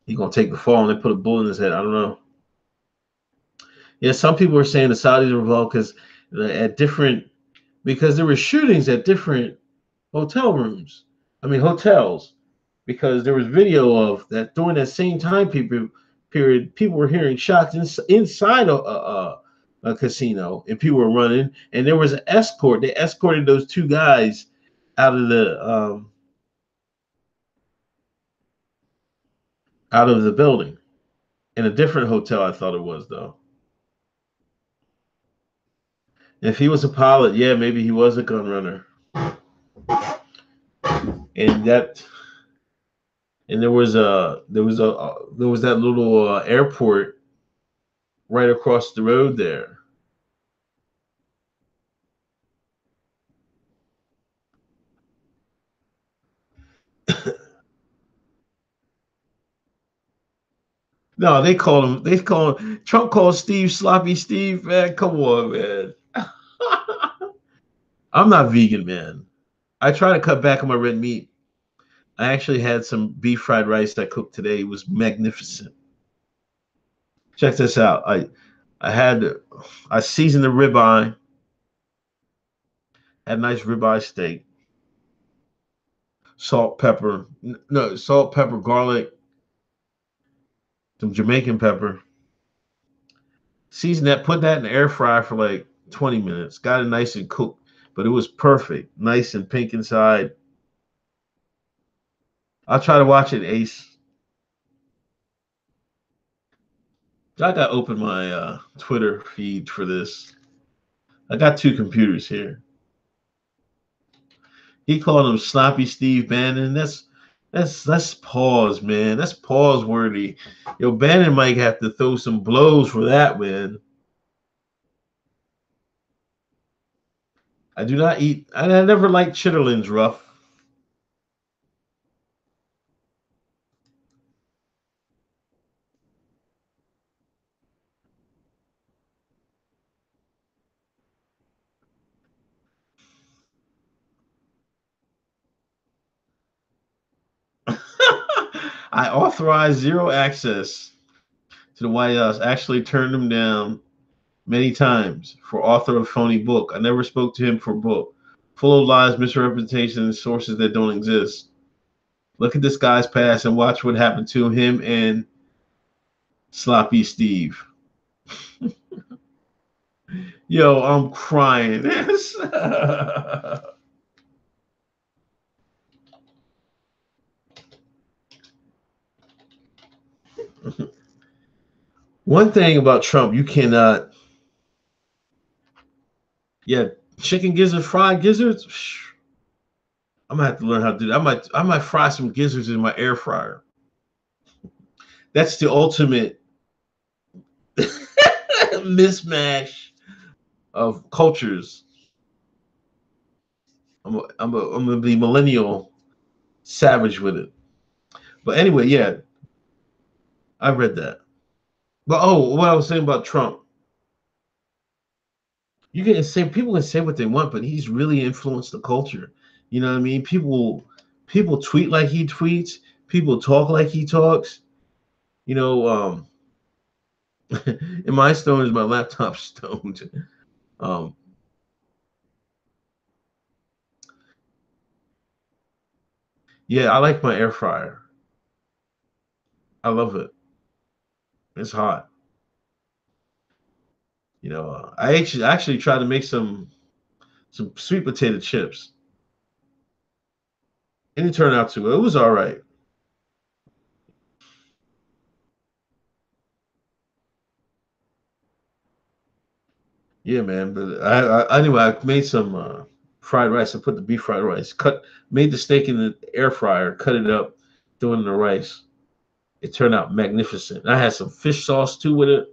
he gonna take the fall," and they put a bullet in his head. I don't know. Yeah, some people are saying the Saudis were involved at different because there were shootings at different hotel rooms. I mean hotels, because there was video of that during that same time period. People were hearing shots inside a casino, and people were running. And there was an escort. They escorted those two guys out of the building in a different hotel. I thought it was though. If he was a pilot, yeah, maybe he was a gun runner. And that and there was that little airport right across the road there. No, they called him. They call him. Trump called Steve Sloppy Steve. Man, come on, man. I'm not vegan, man. I try to cut back on my red meat. I actually had some beef fried rice I cooked today. It was magnificent. Check this out. I seasoned the ribeye, had a nice ribeye steak, salt, pepper, no, salt, pepper, garlic, some Jamaican pepper. Seasoned that, put that in the air fryer for like 20 minutes. Got it nice and cooked, but it was perfect, nice and pink inside. I'll try to watch it, Ace. I got to open my Twitter feed for this. I got two computers here. He called him Sloppy Steve Bannon. That's pause, man. That's pause worthy. Yo, Bannon might have to throw some blows for that, man. I do not eat. I never liked chitterlings rough. I authorized zero access to the White House. Actually, turned him down many times for author of phony book. I never spoke to him for book. Full of lies, misrepresentation, and sources that don't exist. Look at this guy's past and watch what happened to him and Sloppy Steve. Yo, I'm crying. One thing about Trump, you cannot. Yeah, chicken gizzard, fried gizzards. I'm gonna have to learn how to do that. I might fry some gizzards in my air fryer. That's the ultimate mismatch of cultures. I'm gonna be millennial savage with it. But anyway, yeah, I read that. But oh, what I was saying about Trump, you can say people can say what they want, but he's really influenced the culture. You know what I mean? People tweet like he tweets. People talk like he talks. You know, and my stone is my laptop stoned. Um, yeah, I like my air fryer. I love it. It's hot. I actually tried to make some sweet potato chips, and it turned out to it was all right. Yeah, man. But anyway, I made some fried rice. I put the beef fried rice, made the steak in the air fryer, cut it up, threw it in the rice. It turned out magnificent. I had some fish sauce too with it.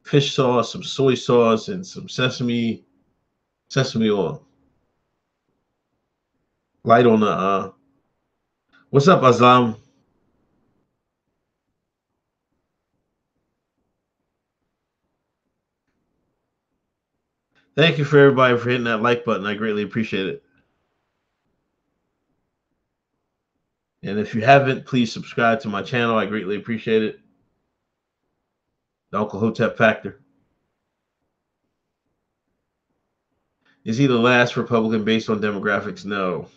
Fish sauce, some soy sauce, and some sesame oil. Light on the what's up, Azam? Thank you for everybody for hitting that like button. I greatly appreciate it. And if you haven't, please subscribe to my channel. I greatly appreciate it. The Uncle Hotep Factor. Is he the last Republican based on demographics? No.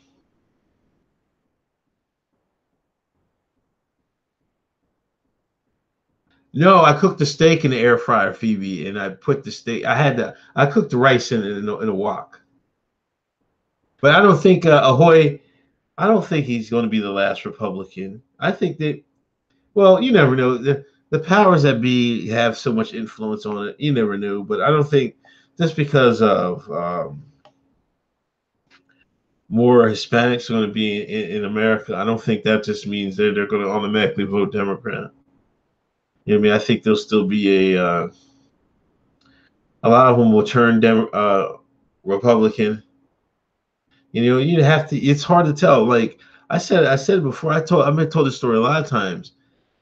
No, I cooked the steak in the air fryer, Phoebe, and I put the steak. I cooked the rice in a wok. But I don't think Ahoy. I don't think he's going to be the last Republican. I think that. Well, you never know. The powers that be have so much influence on it. You never know. But I don't think just because of more Hispanics are going to be in America, I don't think that just means they're going to automatically vote Democrat. You know what I mean? I think there'll still be a lot of them will turn Republican. You know, you have to. It's hard to tell. Like I said before. I told this story a lot of times.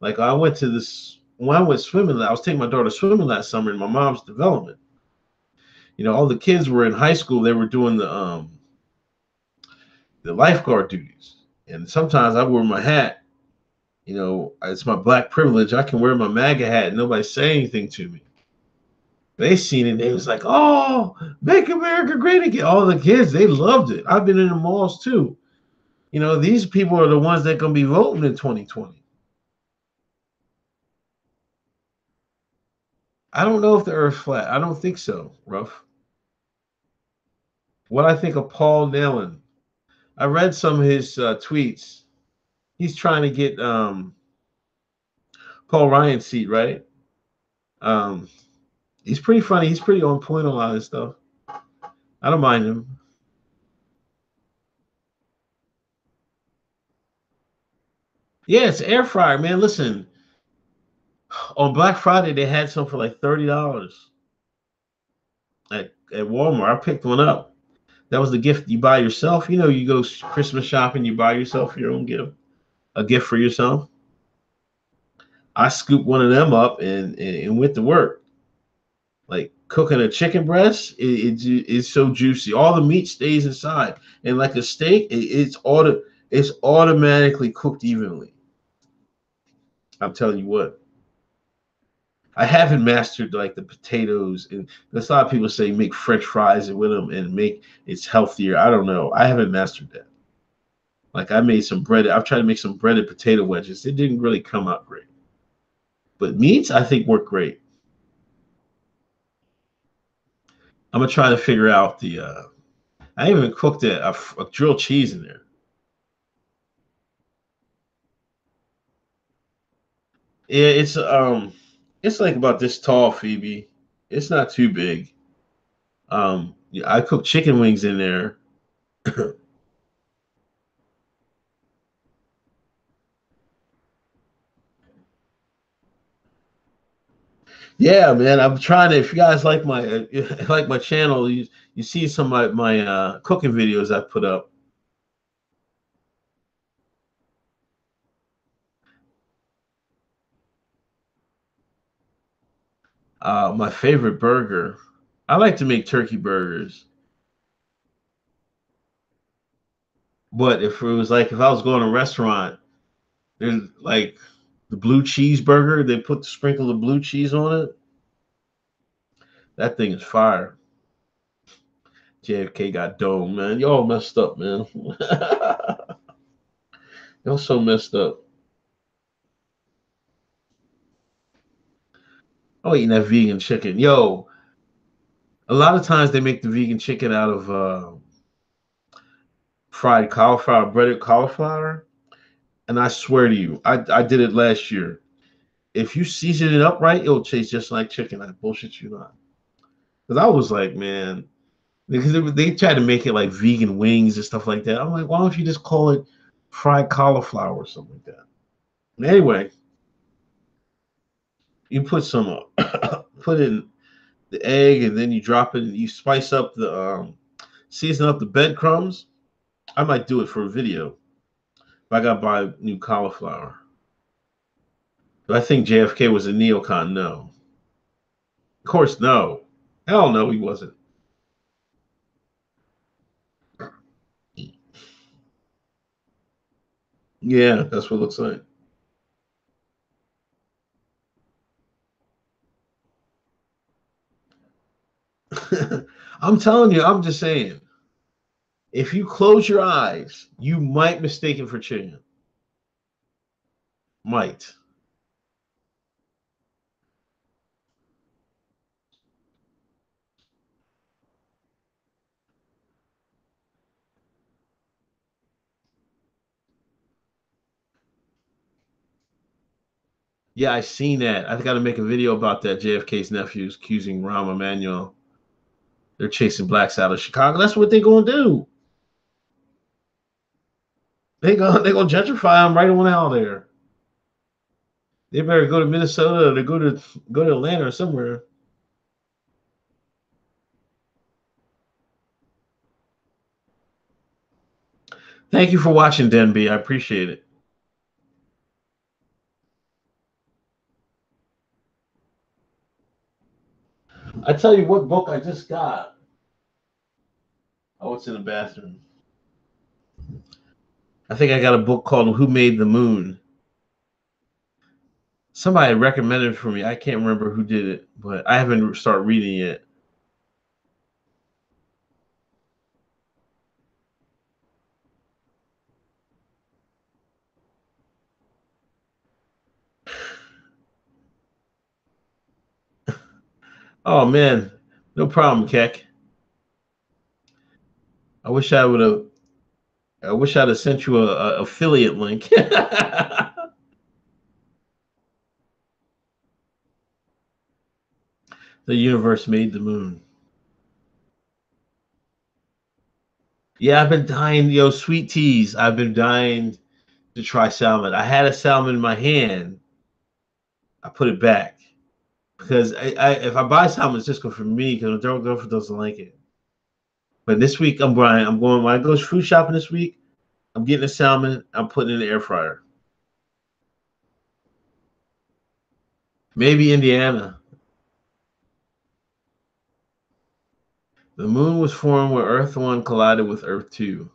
Like I went to this when I went swimming. I was taking my daughter swimming last summer in my mom's development. You know, all the kids were in high school. They were doing the lifeguard duties, and sometimes I wore my hat. It's my black privilege. I can wear my MAGA hat and nobody say anything to me. They seen it. They was like, "Oh, make America great again." All the kids, they loved it. I've been in the malls too. These people are the ones that gonna be voting in 2020. I don't know if the Earth's flat. I don't think so, Ruff. What I think of Paul Nehlen. I read some of his tweets. He's trying to get Paul Ryan's seat, right? Um, he's pretty funny. He's pretty on point on a lot of this stuff. I don't mind him. Yeah, it's air fryer, man. Listen, on Black Friday they had some for like $30 at Walmart. I picked one up. That was the gift you buy yourself. You go Christmas shopping, you buy yourself your own gift, a gift for yourself. I scooped one of them up and went to work. Like cooking a chicken breast, it's so juicy. All the meat stays inside, and like a steak, it's automatically cooked evenly. I'm telling you what. I haven't mastered like the potatoes, and there's a lot of people say make French fries with them and make it's healthier. I don't know. I haven't mastered that. Like I made some breaded. I've tried to make some breaded potato wedges. It didn't really come out great, but meats I think work great. I'm gonna try to figure out the. I even cooked a grilled cheese in there. Yeah, it's like about this tall, Phoebe. It's not too big. Yeah, I cooked chicken wings in there. Yeah, man, I'm trying to. If you guys like my like my channel, you see some of my cooking videos I put up. My favorite burger. I like to make turkey burgers, but if it was like if I was going to a restaurant, there's like the blue cheeseburger. They put sprinkle the blue cheese on it. That thing is fire. JFK got dome, man. Y'all messed up, man. Y'all so messed up. Oh, eating that vegan chicken. Yo, a lot of times they make the vegan chicken out of fried cauliflower, breaded cauliflower. And I swear to you, I did it last year. If you season it up right, it'll taste just like chicken. I bullshit you not. Because I was like, man, because they tried to make it like vegan wings and stuff like that. I'm like, why don't you just call it fried cauliflower or something like that? Anyway, you put some, put in the egg, and then you drop it, and you spice up season up the breadcrumbs. I might do it for a video. I gotta buy new cauliflower. Do I think JFK was a neocon? No. Of course, no. Hell no, he wasn't. Yeah, that's what it looks like. I'm telling you, I'm just saying. If you close your eyes, you might mistake it for chicken. Might. Yeah, I seen that. I got to make a video about that. JFK's nephews accusing Rahm Emanuel. They're chasing blacks out of Chicago. That's what they're gonna do. They gonna gentrify them right on out there. They better go to Minnesota or go to Atlanta or somewhere. Thank you for watching, Denby. I appreciate it. I tell you what book I just got. Oh, it's in the bathroom. I think I got a book called Who Made the Moon. Somebody recommended it for me. I can't remember who did it, but I haven't started reading it. Oh man, no problem, Keck. I wish I would have. I wish I'd have sent you a affiliate link. The universe made the moon. Yeah, I've been dying, sweet teas. I've been dying to try salmon. I had a salmon in my hand. I put it back because if I buy salmon, it's just good for me because my girlfriend doesn't like it. But this week I'm buying. I'm going when I go food shopping this week. I'm getting a salmon. I'm putting it in the air fryer. Maybe Indiana. The moon was formed where Earth 1 collided with Earth 2.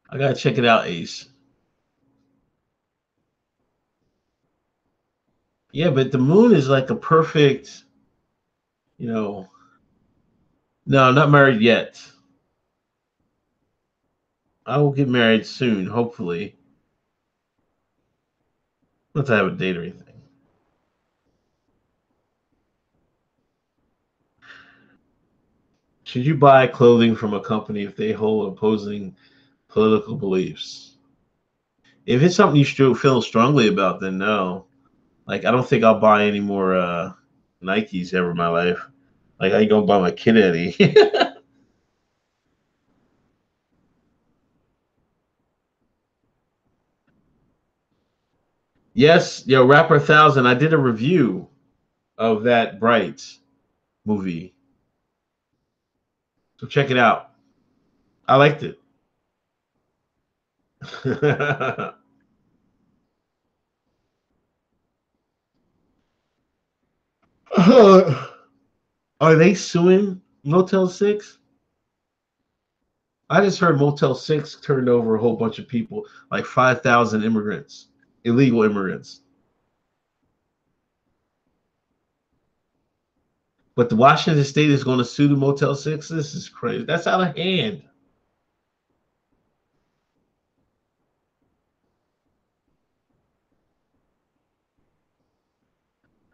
I gotta check it out, Ace. Yeah, but the moon is like a perfect, you know. No, I'm not married yet. I will get married soon, hopefully. Not to have a date or anything. Should you buy clothing from a company if they hold opposing political beliefs? If it's something you still feel strongly about, then no. Like I don't think I'll buy any more Nikes ever in my life. Like I ain't gonna buy my kid any. Yes, Rapper 1000. I did a review of that Bright movie, so check it out. I liked it. Are they suing Motel 6? I just heard Motel 6 turned over a whole bunch of people, like 5,000 immigrants, illegal immigrants. But the Washington State is going to sue the Motel 6. This is crazy. That's out of hand.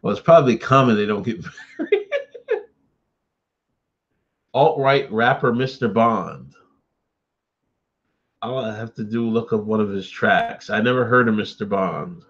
Well, it's probably common they don't get married. Alt-right rapper Mr. Bond. I'll have to do look up one of his tracks. I never heard of Mr. Bond.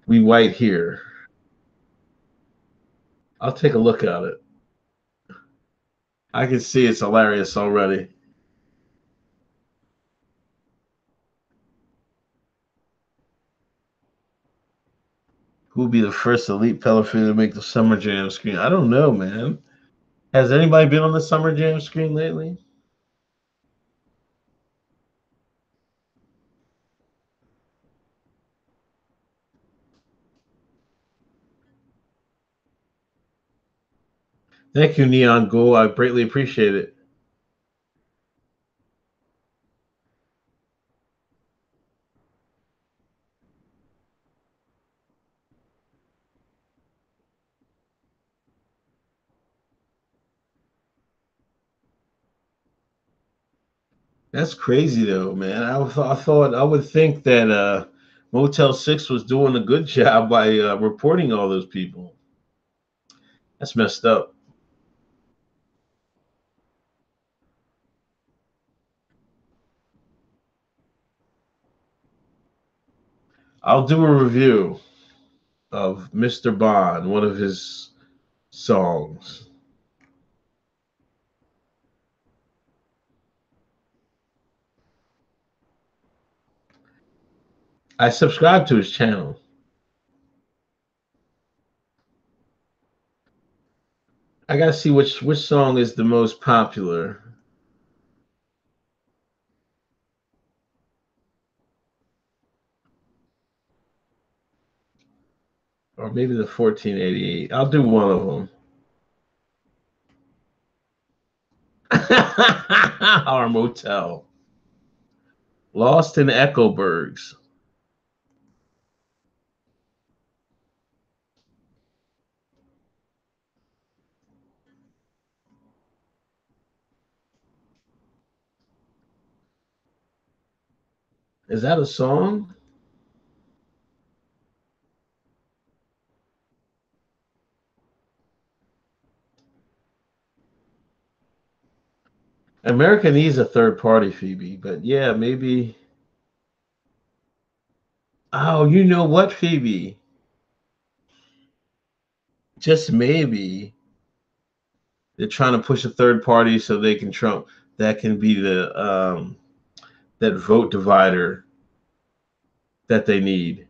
We white here. I'll take a look at it. I can see it's hilarious already. Who will be the first elite pedophile to make the Summer Jam screen? I don't know, man. Has anybody been on the Summer Jam screen lately? Thank you, Neon Go. I greatly appreciate it. That's crazy though, man. I thought I would think that Motel 6 was doing a good job by reporting all those people. That's messed up. I'll do a review of Mr. Bond, one of his songs. I subscribe to his channel. I gotta see which song is the most popular. Or maybe the 1488. I'll do one of them. Our motel. Lost in Echobergs. Is that a song? America needs a third party, Phoebe. But yeah, maybe. Oh, you know what, Phoebe? Just maybe they're trying to push a third party so they can Trump. That can be the that vote divider that they need.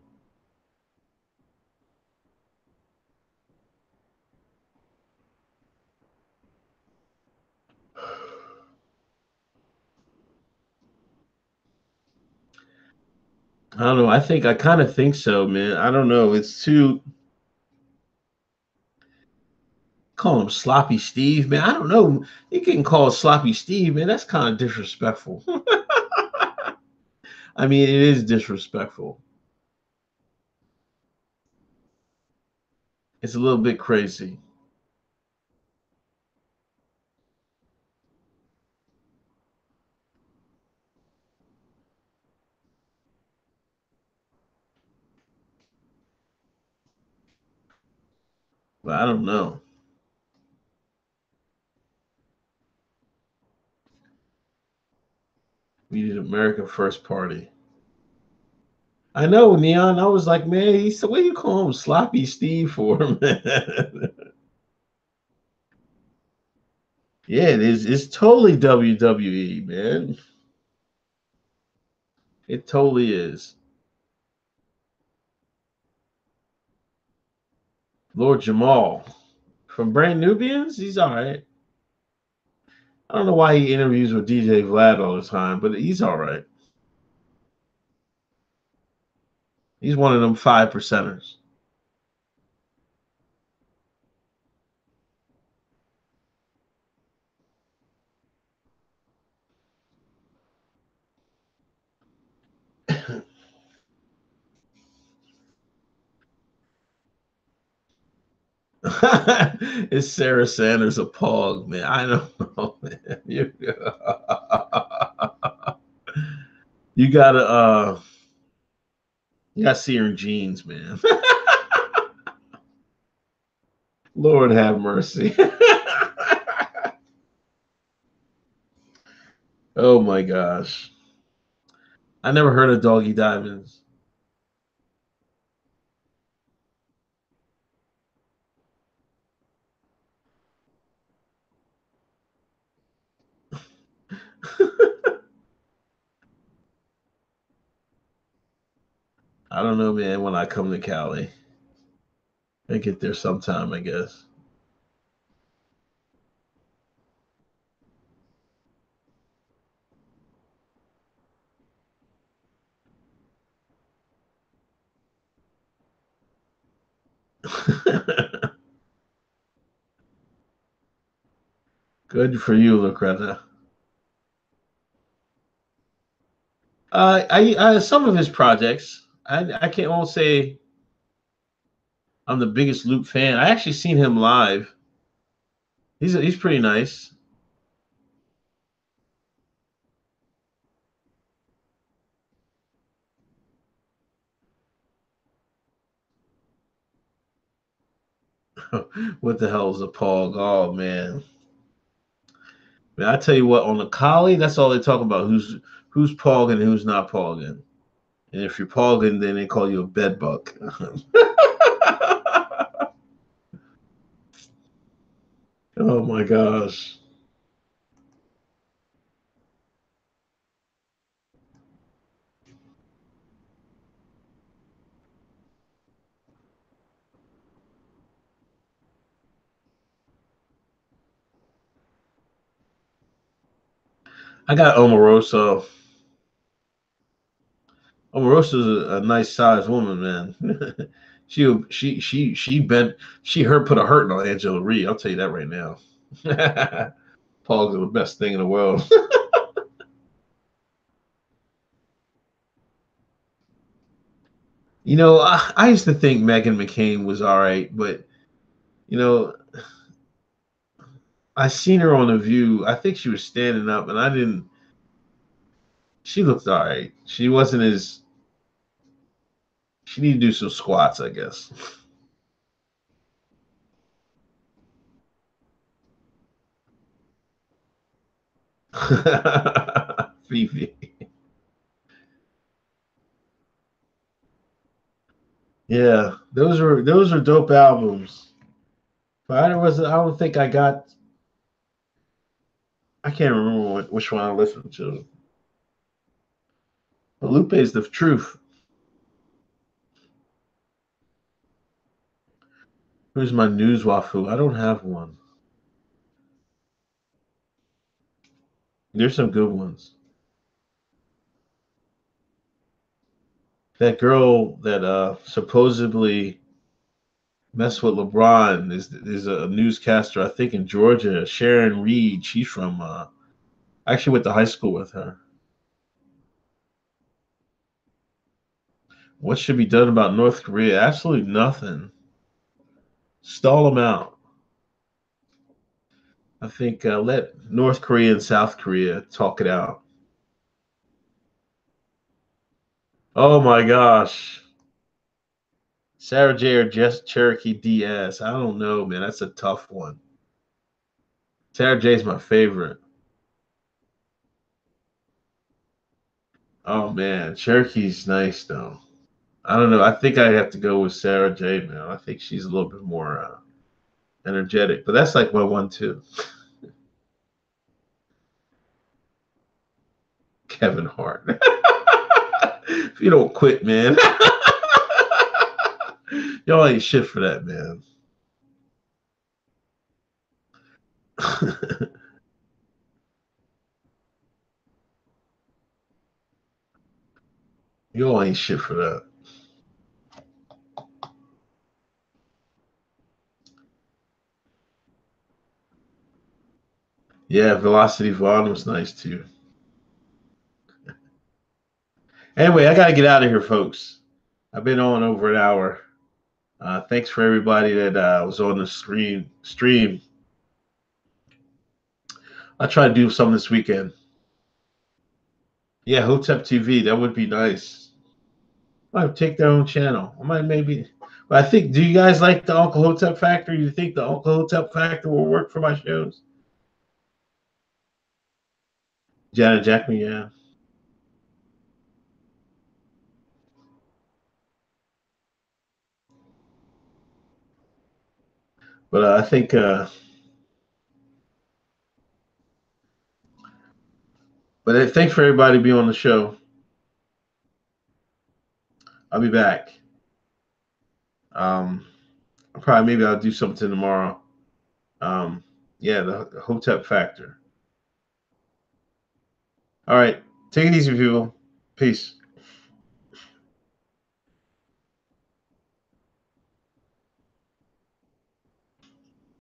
I don't know. I kind of think so, man. I don't know. It's too call him sloppy Steve, man. I don't know. You can call sloppy Steve, man. That's kind of disrespectful. I mean, it is disrespectful. It's a little bit crazy, but I don't know. We need America First Party. I know, Neon. I was like, man, he said, what do you call him sloppy Steve for, man? Yeah, it is. It's totally WWE, man. It totally is. Lord Jamal from Brand Nubians, he's all right. I don't know why he interviews with DJ Vlad all the time, but he's all right. He's one of them 5%ers. Is Sarah Sanders a pog, man? I don't know, man. You gotta you gotta see her in jeans, man. Lord have mercy. Oh my gosh. I never heard of Doggy Diamonds. I don't know, man, when I come to Cali. I get there sometime, I guess. Good for you, Lucreta. I some of his projects. I can't won't say I'm the biggest Luke fan. I actually seen him live. He's pretty nice. What the hell is a pog? Oh man. Man, I tell you what, on the collie, that's all they talk about. Who's pogging and who's not pogging. And if you're pogging, then they call you a bedbug. Oh my gosh. I got Omarosa. Omarosa's a nice sized woman, man. She put a hurting on Angela Reed. I'll tell you that right now. Pogs are the best thing in the world. I used to think Megan McCain was all right, but you know, I seen her on The View. I think she was standing up, and I didn't. She looked all right. She wasn't as. She needed to do some squats, I guess. Fifi. Yeah, those are dope albums. But I don't think I got. I can't remember which one I listened to. But Lupe is the truth. Who's my news wafu? I don't have one. There's some good ones. That girl that supposedly messed with LeBron is a newscaster, I think, in Georgia. Sharon Reed. She's from. I actually went to high school with her. What should be done about North Korea? Absolutely nothing. Stall them out. I think let North Korea and South Korea talk it out. Oh my gosh. Sarah J or just Cherokee Diaz. I don't know, man. That's a tough one. Sarah J is my favorite. Oh man, Cherokee's nice though. I don't know. I think I have to go with Sarah J, man. I think she's a little bit more energetic, but that's like my one too. Kevin Hart. If you don't quit, man. Y'all ain't shit for that, man. Y'all ain't shit for that. Yeah, Velocity Vaughn was nice too. Anyway, I gotta get out of here, folks. I've been on over an hour. Thanks for everybody that was on the stream. I'll try to do some this weekend. Yeah, Hotep TV. That would be nice. I might take their own channel. I might maybe. But I think. Do you guys like the Uncle Hotep Factor? You think the Uncle Hotep Factor will work for my shows? Janet Jackman, yeah. But I think. But thanks for everybody being on the show. I'll be back. Um, Probably maybe I'll do something tomorrow. Um, yeah, the Hotep Factor. All right, take it easy, people. Peace.